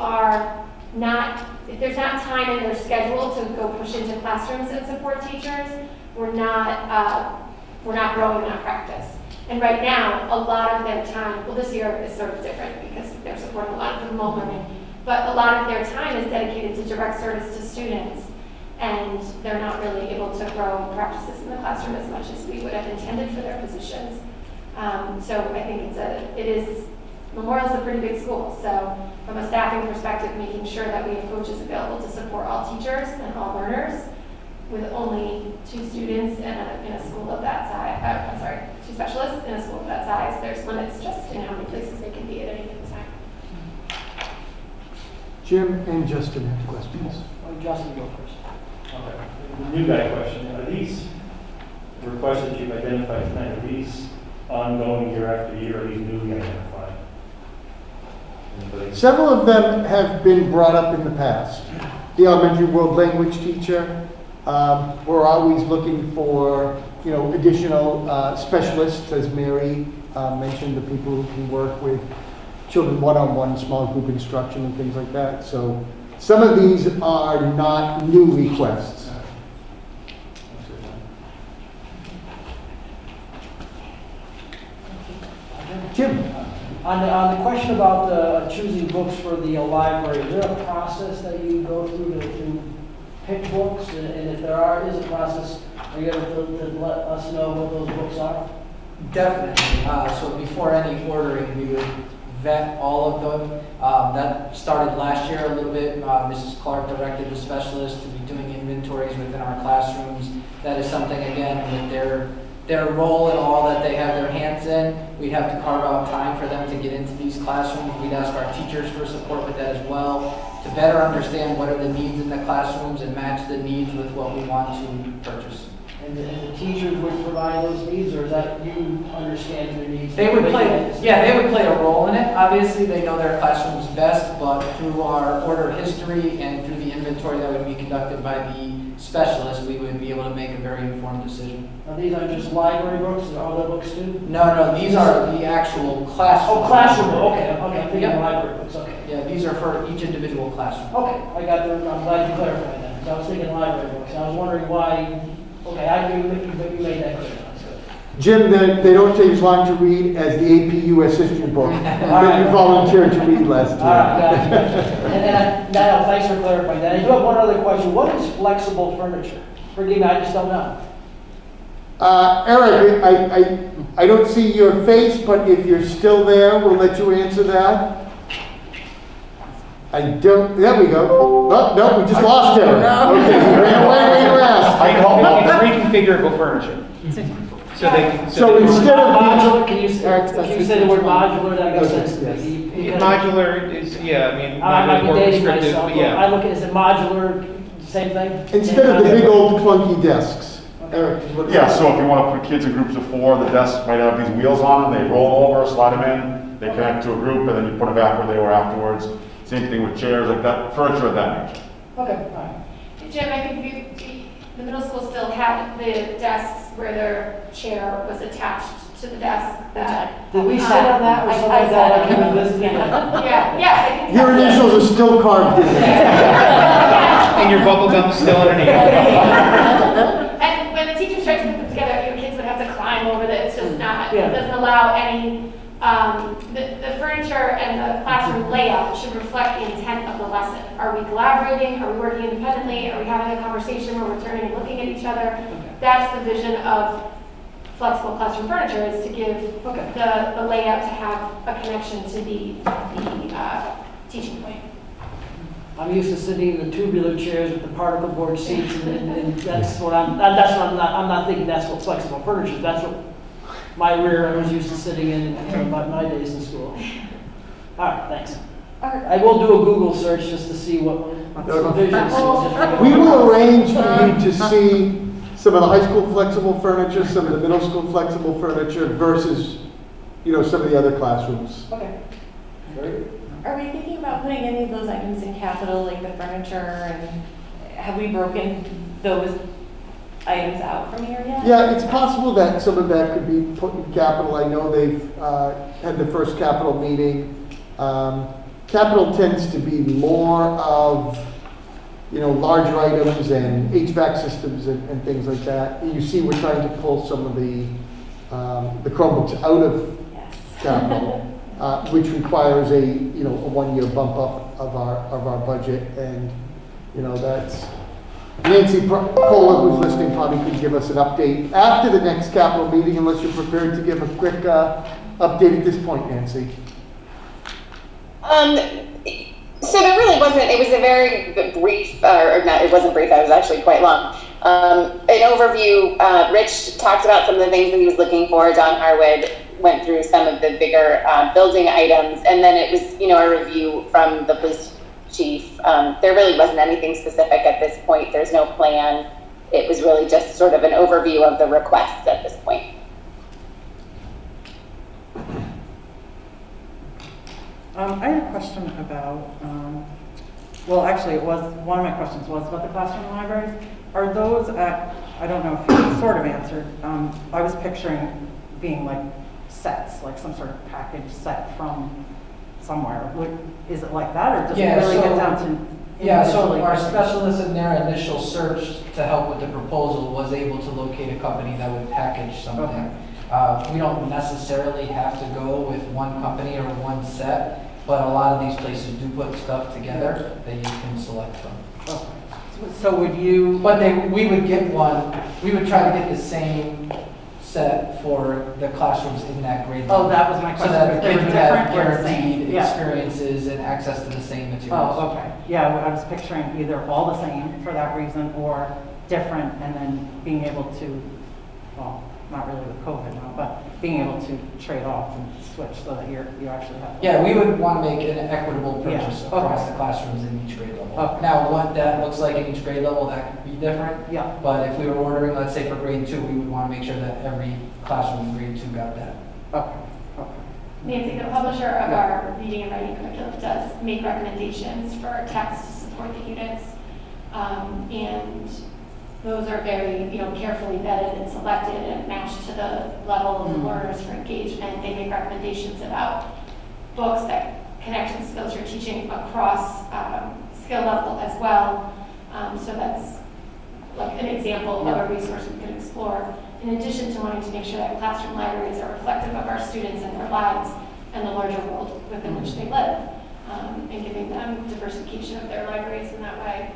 not time in their schedule to go push into classrooms and support teachers, we're not growing that practice. And right now, a lot of their time, well, this year is sort of different because they're supporting a lot of remote learning, but a lot of their time is dedicated to direct service to students, and they're not really able to grow practices in the classroom as much as we would have intended for their positions. So I think Memorial's a pretty big school, so from a staffing perspective, making sure that we have coaches available to support all teachers and all learners with only 2 students in a school of that size, 2 specialists in a school of that size, there's limits just in how many places they can be at any given time. Jim and Justin have questions. Justin, go first. Okay. The new guy question, are these requests that you've identified tonight, are these ongoing year after year, or are these newly identified? Anybody? Several of them have been brought up in the past. The elementary world language teacher, we're always looking for additional specialists, as Mary mentioned, the people who can work with children one-on-one, small group instruction and things like that. So Some of these are not new requests. Jim? On the question about choosing books for the library, is there a process that you go through to pick books? And if there is a process, are you able to let us know what those books are? Definitely. So before any ordering, we would vet all of them. That started last year a little bit. Mrs. Clark directed the specialists to be doing inventories within our classrooms. That is something, again, with their role and all that they have their hands in, we'd have to carve out time for them to get into these classrooms. We'd ask our teachers for support with that as well, to better understand what are the needs in the classrooms and match the needs with what we want to purchase. And the teachers would provide those needs, or is that you understand their needs? They would play, yeah, they would play a role in it. Obviously, they know their classrooms best, but through our order history and through the inventory that would be conducted by the specialist, we would be able to make a very informed decision. Now, these are just library books, or other books too? No, these are the actual classroom. Oh, classroom, okay, I'm thinking Yep. library books, okay. Yeah, these are for each individual classroom. Okay, I got the, I'm glad you clarified that, because I was thinking library books, and I was wondering why, okay, I knew that you made that clear. Jim, they don't take as long to read as the AP US history book that you volunteered to read last year. All right, gotcha. And then, thanks for clarifying that. I do have one other question. What is flexible furniture? Forgive me, I just don't know. Eric, I don't see your face, but if you're still there, we'll let you answer that. I don't, there we go. Oh, no, we just lost Eric. Okay, he ran away when you were asked. I call it reconfigurable furniture. So they can. So instead of modular, can you say the word modular? That makes sense to me. Modular is, yeah, I mean, I might modular be more dating prescriptive, myself. but yeah. I look at, is it modular, same thing? Instead of the big old clunky desks. Eric, Yeah, so if you want to put kids in groups of 4, the desks might have these wheels on them, they roll over, slide them in, they connect to a group, and then you put them back where they were afterwards. Same thing with chairs, like that, furniture of that nature. Okay, all right. Jim, I think the middle school still had the desks where their chair was attached to the desk. Did we sit on that or something like that? I can't listen. Yeah, yes, I think so. Your initials are still carved in there. And your bubble gum's still underneath. And when the teachers tried to put them together, your kids would have to climb over that. It's just not, Yeah. it doesn't allow any, the furniture and the classroom layout should reflect the intent of the lesson. Are we collaborating? Are we working independently? Are we having a conversation where we're turning and looking at each other? That's the vision of flexible classroom furniture, is to give the layout to have a connection to the teaching point. I'm used to sitting in the tubular chairs with the particle board seats, and that's what I'm not thinking that's what flexible furniture is. That's what my rear end was used to sitting in about my days in school. All right, thanks. I will do a Google search just to see what visions. We will arrange for you to see some of the high school flexible furniture, some of the middle school flexible furniture versus, some of the other classrooms. Okay. Very good. Are we thinking about putting any of those items in capital, like the furniture, and have we broken those items out from here yet? Yeah, it's possible that some of that could be put in capital. I know they've had the first capital meeting. Capital tends to be more of, larger items and HVAC systems and things like that. You see, we're trying to pull some of the Chromebooks out of capital, which requires a 1-year bump up of our budget, and that's Nancy Pola, who's listening, probably could give us an update after the next capital meeting, unless you're prepared to give a quick update at this point, Nancy. So there really wasn't, it was a very brief, or not, it wasn't brief, it was actually quite long. An overview, Rich talked about some of the things that he was looking for. Don Harwood went through some of the bigger building items, and then it was, a review from the police chief. There really wasn't anything specific at this point. There's no plan. It was really just sort of an overview of the requests at this point. I had a question about, well, actually, one of my questions was about the classroom libraries. Are those I don't know if you sort of answered, I was picturing being like sets, like some sort of package set from somewhere. Is it like that, or does it really get down to Yeah, so individually our for things. specialist in their initial search to help with the proposal was able to locate a company that would package something. Okay. We don't necessarily have to go with one company or one set, but a lot of these places do put stuff together that you can select from. Okay. So would you? But we would get one, we would try to get the same set for the classrooms in that grade level. Oh, that was my question. So that the They were kids would have different or the same? guaranteed Yeah. experiences and access to the same materials. Oh, okay. Yeah, I was picturing either all the same for that reason or different and then being able to, well, not really with COVID now, but being able to trade off and switch so that you actually have. Yeah, we would want to make an equitable purchase Yeah, across okay. the classrooms in each grade level. Okay. Now, what that looks like in each grade level, that could be different. Yeah. But if we were ordering, let's say for grade 2, we would want to make sure that every classroom in grade 2 got that. Okay. Okay. Nancy, the publisher of our reading and writing curriculum does make recommendations for text to support the units. And those are very, carefully vetted and selected and matched to the level of the learners for engagement. They make recommendations about books that connection skills you're teaching across skill level as well. So that's like an example of a resource we could explore. In addition to wanting to make sure that classroom libraries are reflective of our students and their lives and the larger world within which they live, and giving them diversification of their libraries in that way.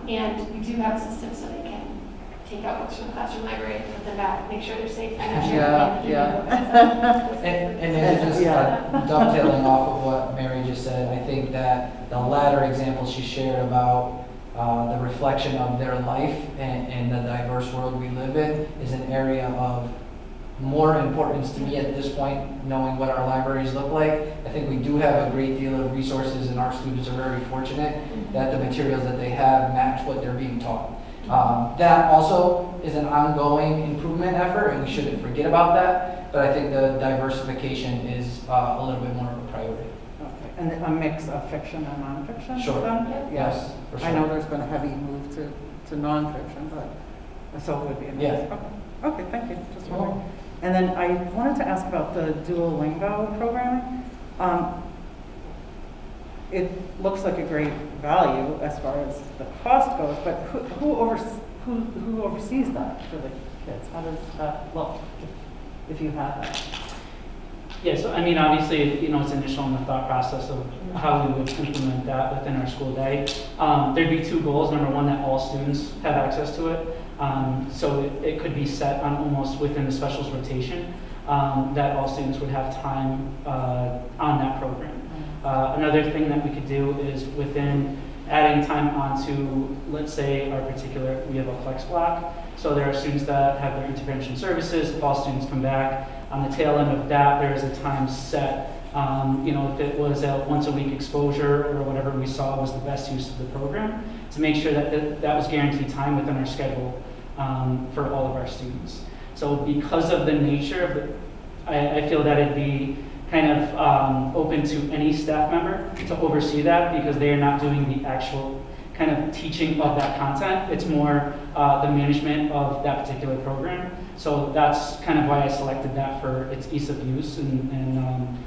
And we do have systems so they can take out books from the classroom library and put them back, make sure they're safe. And just dovetailing off of what Mary just said, I think that the latter example she shared about the reflection of their life and the diverse world we live in is an area of more importance to me at this point, knowing what our libraries look like. I think we do have a great deal of resources and our students are very fortunate that the materials that they have match what they're being taught. That also is an ongoing improvement effort and we shouldn't forget about that, but I think the diversification is a little bit more of a priority. Okay. And a mix of fiction and nonfiction? Sure. Then? Yes, for sure. I know there's been a heavy move to nonfiction, but so it would be a mix. Yeah. Okay, thank you. Just wondering. And then I wanted to ask about the Duolingo program. It looks like a great value as far as the cost goes, but who oversees that for the kids? How does that look if you have that? Yeah, so I mean, obviously, it's initial in the thought process of how we would implement that within our school day. There'd be two goals. Number one, that all students have access to it. So it could be set on almost within the specials rotation, that all students would have time on that program. Another thing that we could do is within adding time onto, let's say, we have a flex block. So there are students that have their intervention services. If all students come back, on the tail end of that, there is a time set. If it was a once a week exposure or whatever we saw was the best use of the program, to make sure that that was guaranteed time within our schedule for all of our students. So because of the nature of it, I feel that it'd be kind of open to any staff member to oversee that because they are not doing the actual kind of teaching of that content. It's more the management of that particular program. So that's kind of why I selected that for its ease of use and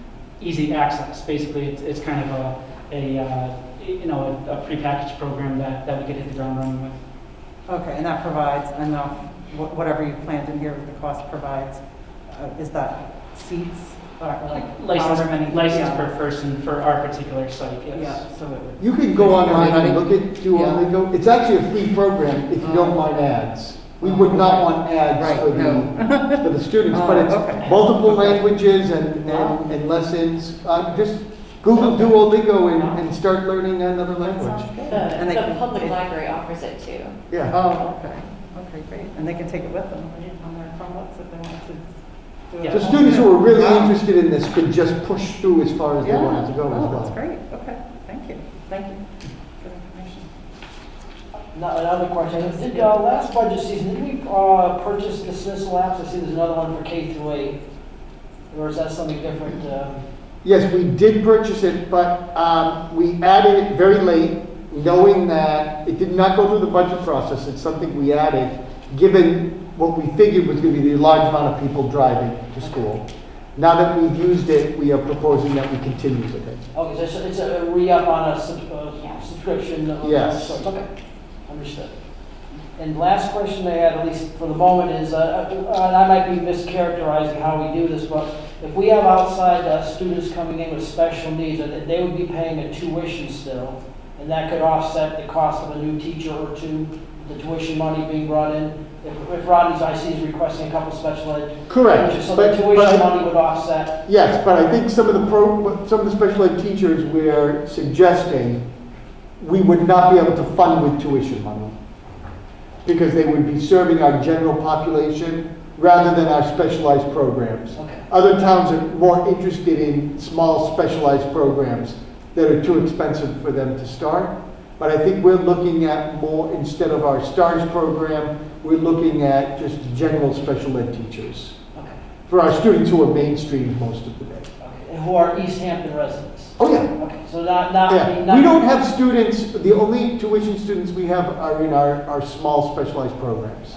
easy access. Basically, it's kind of a prepackaged program that we could hit the ground running with. Okay, and that provides enough, whatever you planned in here with the cost provides, is that seats? License per person for our particular site, yes. Yeah, so it would. You can go online and look at Duolingo. It's actually a free program if you don't mind ads. We would not want ads for the students, but it's multiple languages and lessons. Just Google Duolingo and start learning another language. The public library offers it too. Yeah. Oh, okay. Okay, great. And they can take it with them on their Chromebooks if they want to do it. So students who are really interested in this could just push through as far as they wanted to go as well. That's great. Okay, thank you. Thank you. Good information. Another question. Did last budget season, did we purchase dismissal apps? I see there's another one for K through 8. Or is that something different? Yes, we did purchase it, but we added it very late, knowing that it did not go through the budget process. It's something we added, given what we figured was going to be the large amount of people driving to school. Now that we've used it, we are proposing that we continue with it. Okay, so it's a re-up on a subscription of Yes. sorts. Okay, understood. And last question I had, at least for the moment, is, and I might be mischaracterizing how we do this, but if we have outside students coming in with special needs, they would be paying a tuition still, and that could offset the cost of a new teacher or two, the tuition money being brought in. If Rodney's IC is requesting a couple special ed. Correct. Teachers, so the tuition money would offset. Yes, but I think some of the special ed teachers we're suggesting, we would not be able to fund with tuition money, because they would be serving our general population rather than our specialized programs. Okay. Other towns are more interested in small specialized programs that are too expensive for them to start. But I think we're looking at more, instead of our STARS program, we're looking at just general special ed teachers. Okay. For our students who are mainstream most of the day. Okay. And who are East Hampton residents. Oh yeah. Okay, so not We don't have students, the only tuition students we have are in our small specialized programs.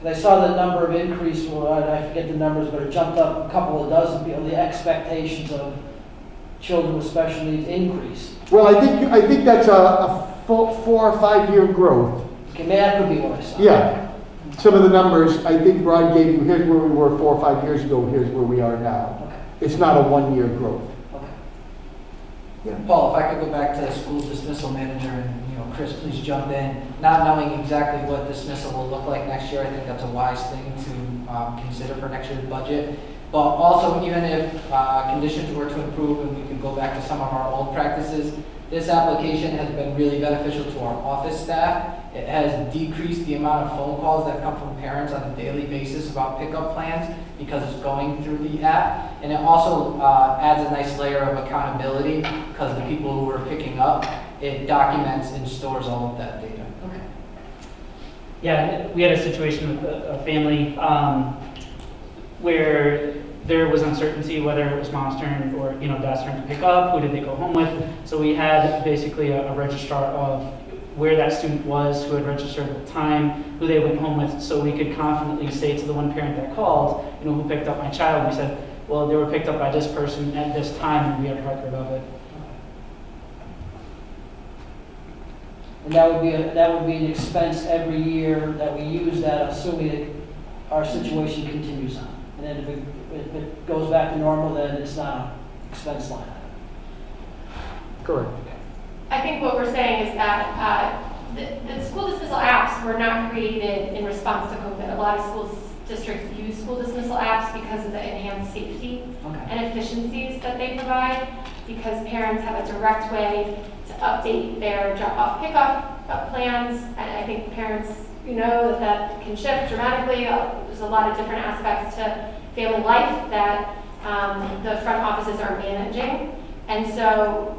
I saw the number of increase, well, I forget the numbers, but it jumped up a couple of dozen people. The expectations of children with special needs increased. Well, I think that's a 4 or 5 year growth. Okay, maybe that could be what I saw. Yeah. Some of the numbers, I think Rod gave you, here's where we were 4 or 5 years ago, here's where we are now. Okay. It's not a 1 year growth. Okay. Yeah. Paul, if I could go back to the school dismissal manager and, Chris, please jump in. Not knowing exactly what dismissal will look like next year, I think that's a wise thing to consider for next year's budget. But also, even if conditions were to improve and we could go back to some of our old practices, this application has been really beneficial to our office staff. It has decreased the amount of phone calls that come from parents on a daily basis about pickup plans because it's going through the app. And it also adds a nice layer of accountability because the people who are picking up, it documents and stores all of that data. Okay. Yeah, we had a situation with a family where there was uncertainty whether it was mom's turn or dad's turn to pick up, who did they go home with. So we had basically a registrar of where that student was, who had registered at the time, who they went home with, so we could confidently say to the one parent that called, who picked up my child, we said, well, they were picked up by this person at this time, and we have record of it. And that would be an expense every year that we use that, assuming that our situation continues on. And then if it goes back to normal, then it's not an expense line item. Correct. I think what we're saying is that the school dismissal apps were not created in response to COVID. A lot of school districts use school dismissal apps because of the enhanced safety and efficiencies that they provide, because parents have a direct way to update their drop-off pickup plans. And I think parents, that can shift dramatically. There's a lot of different aspects to family life that the front offices are managing. And so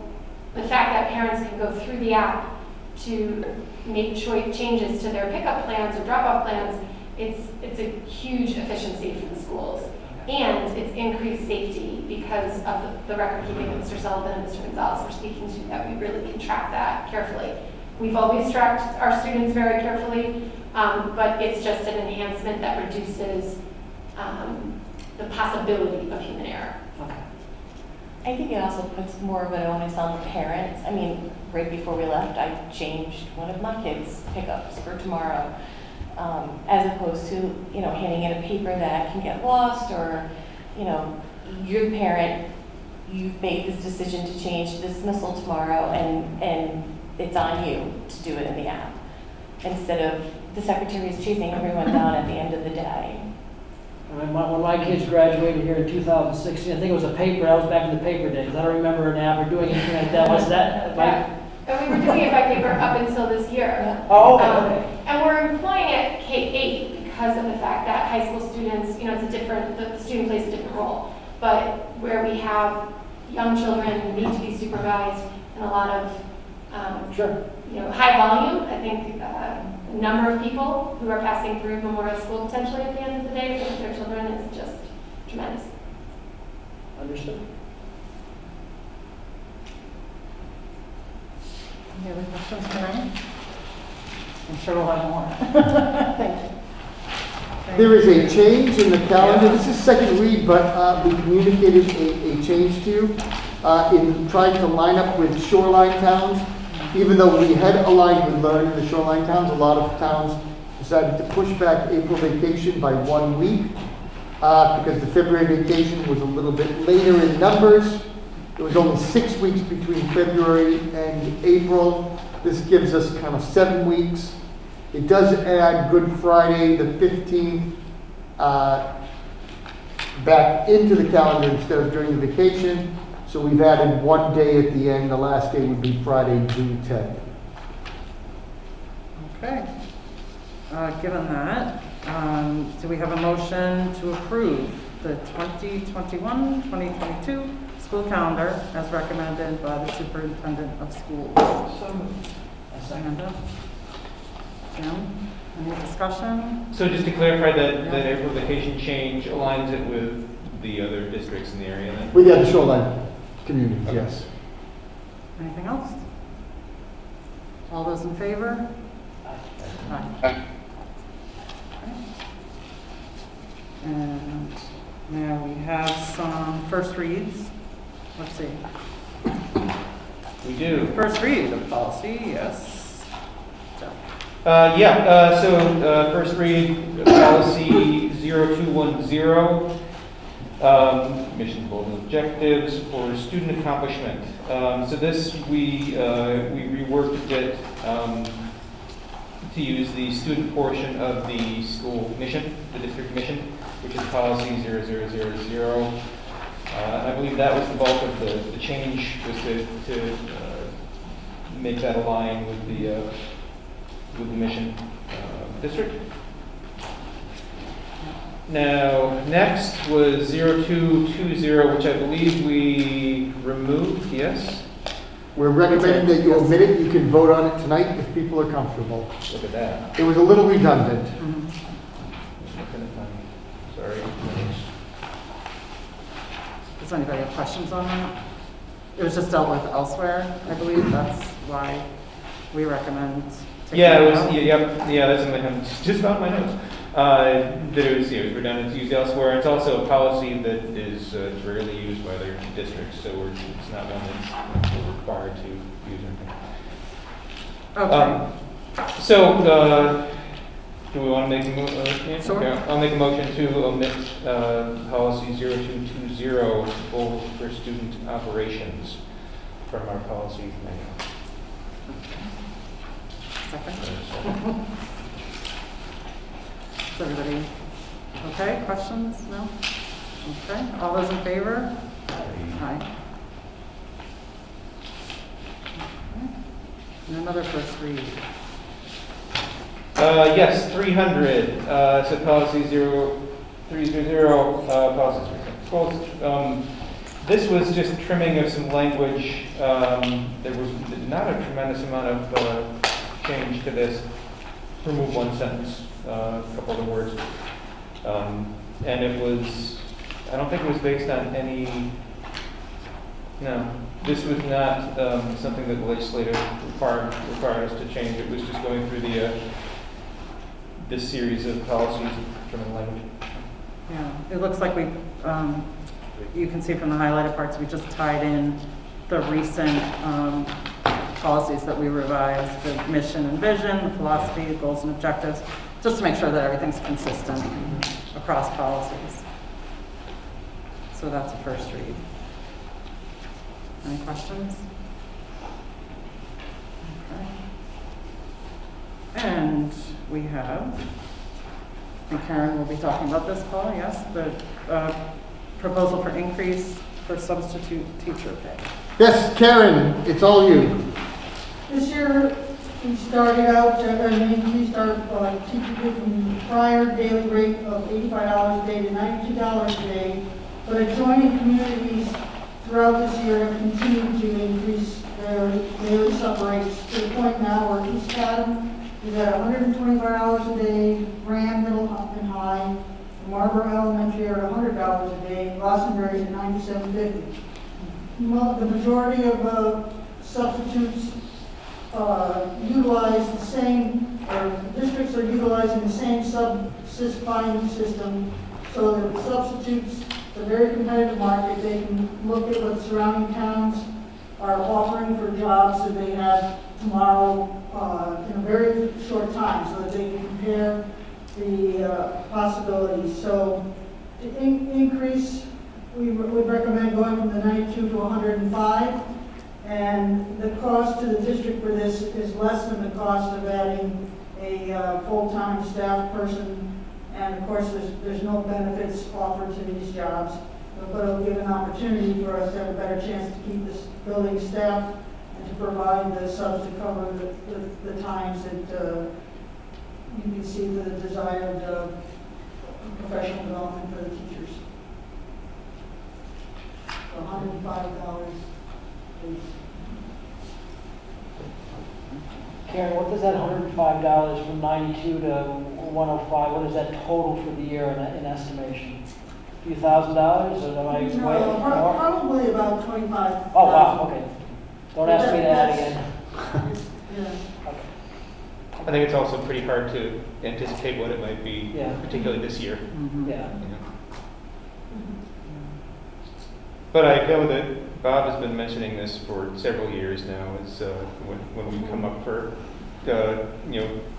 the fact that parents can go through the app to make changes to their pickup plans or drop-off plans, it's a huge efficiency for the schools. And it's increased safety because of the record keeping that Mr. Sullivan and Mr. Gonzalez were speaking to, that we really can track that carefully. We've always tracked our students very carefully, but it's just an enhancement that reduces the possibility of human error. I think it also puts more of an onus on the parents. I mean, right before we left, I changed one of my kids' pickups for tomorrow, as opposed to, handing in a paper that can get lost, or, you're the parent, you've made this decision to change dismissal tomorrow, and it's on you to do it in the app, instead of the secretary is chasing everyone down at the end of the day. When my kids graduated here in 2016, I think it was a paper. I was back in the paper days. I don't remember an app or doing anything like that. Was that like? And we were doing it by paper up until this year. Oh, okay. And we're employing it K-8 because of the fact that high school students, it's a different, the student plays a different role. But where we have young children who need to be supervised and a lot of, high volume, I think the number of people who are passing through Memorial School potentially at the end of the day with their children is just tremendous. Understood. Any other questions tonight? I'm sure we'll have more. Thank you. There is a change in the calendar. This is second read, but we communicated a change to you in trying to line up with shoreline towns. Even though we had aligned with learning the shoreline towns, a lot of towns decided to push back April vacation by 1 week because the February vacation was a little bit later in numbers. It was only 6 weeks between February and April. This gives us kind of 7 weeks. It does add Good Friday, the 15th, back into the calendar instead of during the vacation. So we've added 1 day at the end. The last day would be Friday, June 10th. Okay. Given that, do we have a motion to approve the 2021-2022 school calendar as recommended by the superintendent of schools? So moved. Amanda? Jim? Any discussion? So just to clarify that the April vacation change aligns it with the other districts in the area then? With the other shoreline communities, Okay. yes. Anything else? All those in favor? Aye. Okay. And now we have some first reads. Let's see. We do. First read of policy, yes. Jeff. First read policy 0210, mission, goals, and objectives for student accomplishment. So this we reworked a bit to use the student portion of the school mission, the district mission, which is policy 0000. I believe that was the bulk of the change, was to make that align with the mission district. Now, next was 0220, which I believe we removed, yes? We're recommending that you omit it. You can vote on it tonight if people are comfortable. Look at that. It was a little redundant. Sorry. Does anybody have questions on that? It was just dealt with elsewhere, I believe. That's why we recommend taking Yeah, it it was. out. Yeah, that's something I just found my notes. That it was redundant to use elsewhere. It's also a policy that is rarely used by other districts, so it's not one that's we're required to use or anything. Okay. Do we want to make a motion? Sure. Okay, I'll make a motion to omit policy 0220, goals for student operations, from our policy manual. Second. Is everybody okay? Questions? No? Okay. All those in favor? Aye. Okay. And another first read. Yes, 300. So policy 0300, policy 300. This was just trimming of some language. There was not a tremendous amount of change to this. Remove one sentence, a couple of the words. And it was, I don't think it was based on any, no, this was not something that the legislature required us to change. It was just going through this series of policies trimming language. Yeah, it looks like we, you can see from the highlighted parts, we just tied in the recent policies that we revised, the mission and vision, the philosophy, the goals and objectives, just to make sure that everything's consistent across policies. So that's a first read. Any questions? Okay. And we have, and Karen will be talking about this, Paul, yes, the proposal for increase for substitute teacher pay. Yes, Karen, it's all you. This year, we started out, increased our teacher pay from the prior daily rate of $85 a day to $92 a day, but adjoining communities throughout this year have continued to increase their daily sub rates to the point now where East Haddam is at $125 a day, Grand, Middle, and High, and Marlboro Elementary are at $100 a day, Glastonbury is at $97.50. The majority of substitutes utilize the same, or districts are utilizing the same buying system so that substitutes a very competitive market. They can look at what surrounding towns are offering for jobs that they have tomorrow in a very short time, so that they can compare the possibilities. So to increase, we would recommend going from the 92 to 105, and the cost to the district for this is less than the cost of adding a full-time staff person. And of course, there's no benefits offered to these jobs, but it'll give an opportunity for us to have a better chance to keep this building staffed and to provide the subs to cover the times that you can see the desired professional development for the teachers. So $105 is. Karen, what does that $105 from 92 to 105, what is that total for the year in estimation? A few $1,000s, or am I way more? Probably about 25. Oh, wow, okay. Don't ask me to add again. Yeah. I think it's also pretty hard to anticipate what it might be, particularly this year. Yeah. But I know that Bob has been mentioning this for several years now. Is when we come up for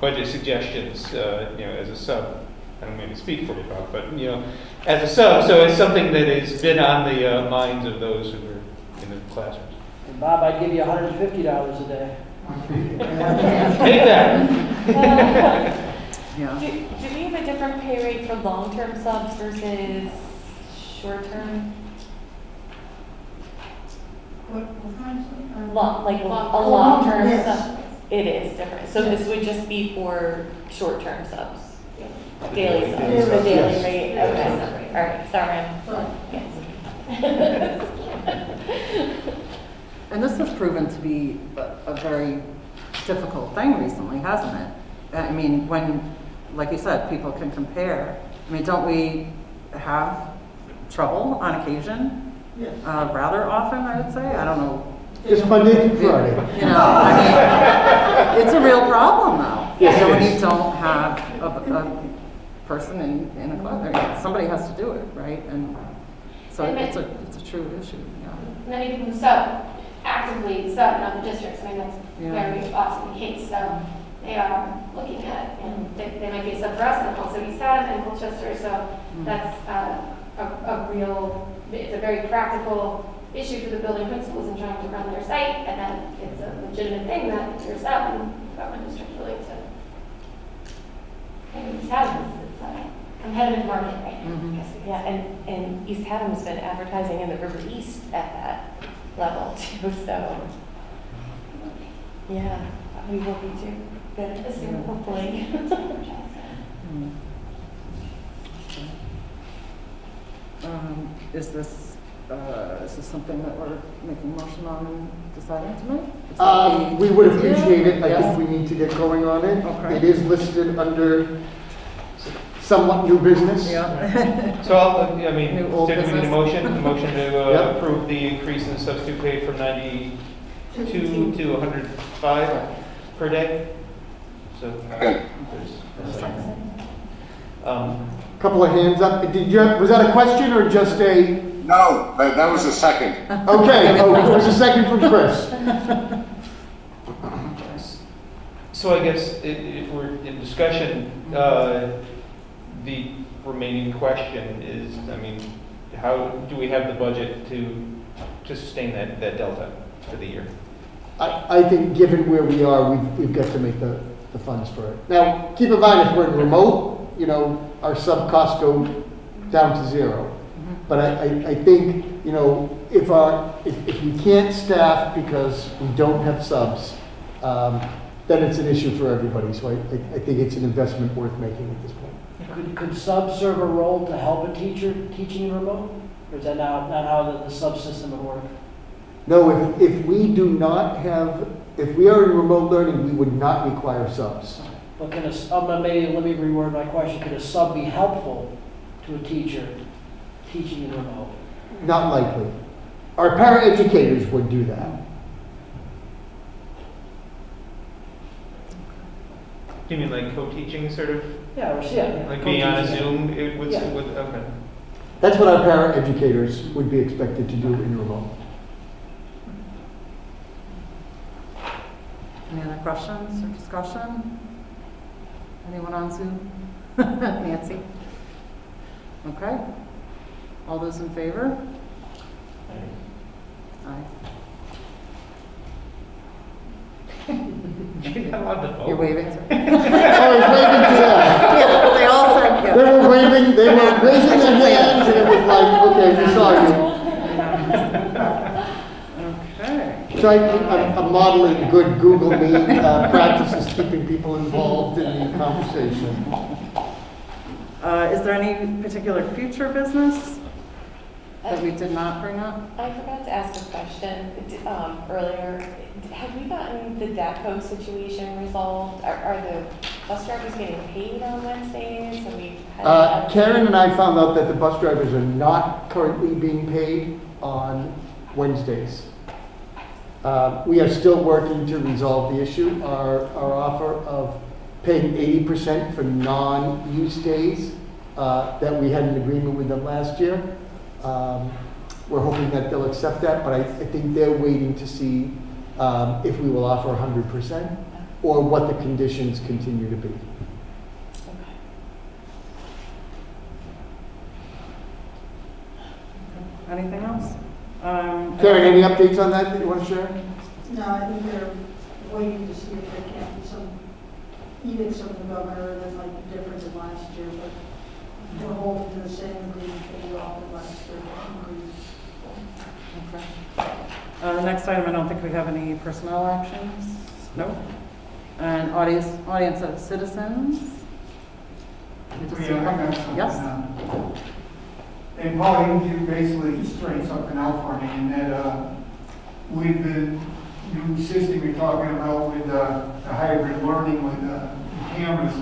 budget suggestions, as a sub. I don't mean to speak for you, Bob, but as a sub, so it's something that has been on the minds of those who are in the classrooms. And Bob, I'd give you $150 a day. Take that. Do we have a different pay rate for long-term subs versus short-term? What kind of? Like a long-term sub? It is different. So this would just be for short-term subs? Daily subs? The daily rate? Okay. All right. Sorry. Yes. And this has proven to be a very difficult thing recently, hasn't it? I mean, when, like you said, people can compare. I mean, don't we have trouble on occasion? Yes. Rather often, I would say. I don't know. Just Monday through Friday. I mean, it's a real problem though. Yes, so when it is. you don't have a person in a class, somebody has to do it, right? And so it's a true issue. Yeah. Many people who sub actively sub in other districts. I mean, that's very often the case. So they are looking at, they might be a sub for us, and also East Haddam and Colchester. So that's a real, it's a very practical issue for the building principals in trying to run their site, and then it's a legitimate thing that if you're a sub and government district willing to. And East Haddam is a competitive market, right? Yeah, and East Haddam's been advertising in the River East at that level too, so yeah, we will be too good this year, hopefully. Is this something that we're making motion on and deciding tonight? We would appreciate it. I think we need to get going on it. Okay. It is listed under somewhat new business. So I mean, New old so do we need a business. motion to approve the increase in substitute pay from 92 to 105 per day? So, Couple of hands up. Was that a question or just a? No, that was a second. Okay, it was a second from Chris. So I guess if we're in discussion, the remaining question is, I mean, how do we have the budget to sustain that delta for the year? I think given where we are, we've got to make the funds for it. Now, keep in mind, if we're in remote, our sub costs go down to zero. But I think, if we can't staff because we don't have subs, then it's an issue for everybody. So I think it's an investment worth making at this point. Could subs serve a role to help a teacher teaching in remote? Or is that not how the sub system would work? No, if we do not have, if we are in remote learning, we would not require subs. But maybe let me reword my question. Could a sub be helpful to a teacher teaching in remote? Not likely. Our paraeducators would do that. Do you mean like co-teaching sort of? Yeah, or yeah. Like being on a Zoom, Yeah. okay. That's what our para-educators would be expected to do in remote. Any other questions or discussion? Anyone on Zoom? Nancy? Okay. All those in favor? Aye. You're not allowed to vote. You're waving. Oh, he's waving to them. Yeah, they all said yes. They were waving, they were raising their hands, and it was like, okay, we saw you. Okay. So I'm modeling good Google Meet practices, keeping people involved in the conversation. Is there any particular future business that we did not bring up? I forgot to ask a question earlier. Have we gotten the DACO situation resolved? Are the bus drivers getting paid on Wednesdays? Have we had Karen and I found out that the bus drivers are not currently being paid on Wednesdays. We are still working to resolve the issue. Our offer of paying 80% for non-use days that we had an agreement with them last year. We're hoping that they'll accept that, but I think they're waiting to see if we will offer 100% or what the conditions continue to be. Anything else? Karen, any updates on that you want to share? No, I think they're waiting to see if there can't be some edicts from the governor that might be different than last year, but we're holding to the same agreement that we offered last year. Okay. Next item, I don't think we have any personnel actions. Nope. And audience of citizens. Yes. And Paul, you basically just straightened something out for me, in that with the new system you're talking about with the hybrid learning with the cameras,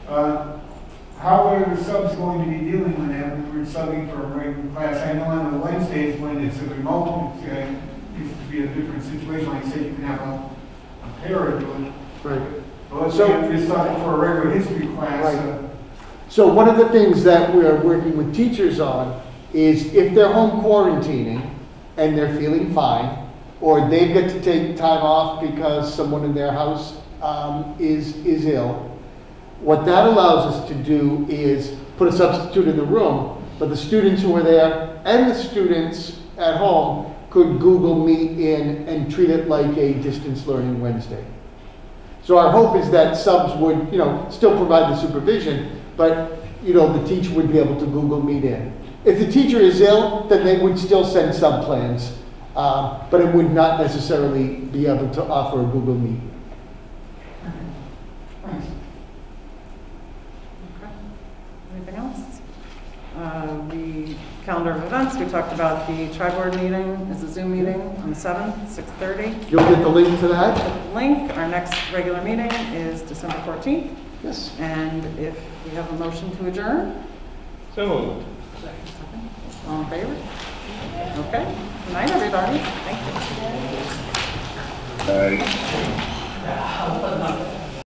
how are the subs going to be dealing with that when we're subbing for a regular class? I know on the Wednesdays when it's a remote, it used to be a different situation. Like you said, you can have a para do it. Right. But let's say you're subbing for a regular history class. Right. So one of the things that we're working with teachers on is if they're home quarantining and they're feeling fine, or they've got to take time off because someone in their house is ill, what that allows us to do is put a substitute in the room, but the students who are there and the students at home could Google Meet in and treat it like a distance learning Wednesday. So our hope is that subs would, still provide the supervision, but, the teacher would be able to Google Meet in. If the teacher is ill, then they would still send sub plans, but it would not necessarily be able to offer a Google Meet. Okay. Anything else? The calendar of events, we talked about the tri-board meeting. It's a Zoom meeting on the 7th, 6:30. You'll get the link to that? Link. Our next regular meeting is December 14th. Yes. And if we have a motion to adjourn? So moved. All in favor? Okay. Good night, everybody. Thank you. Bye.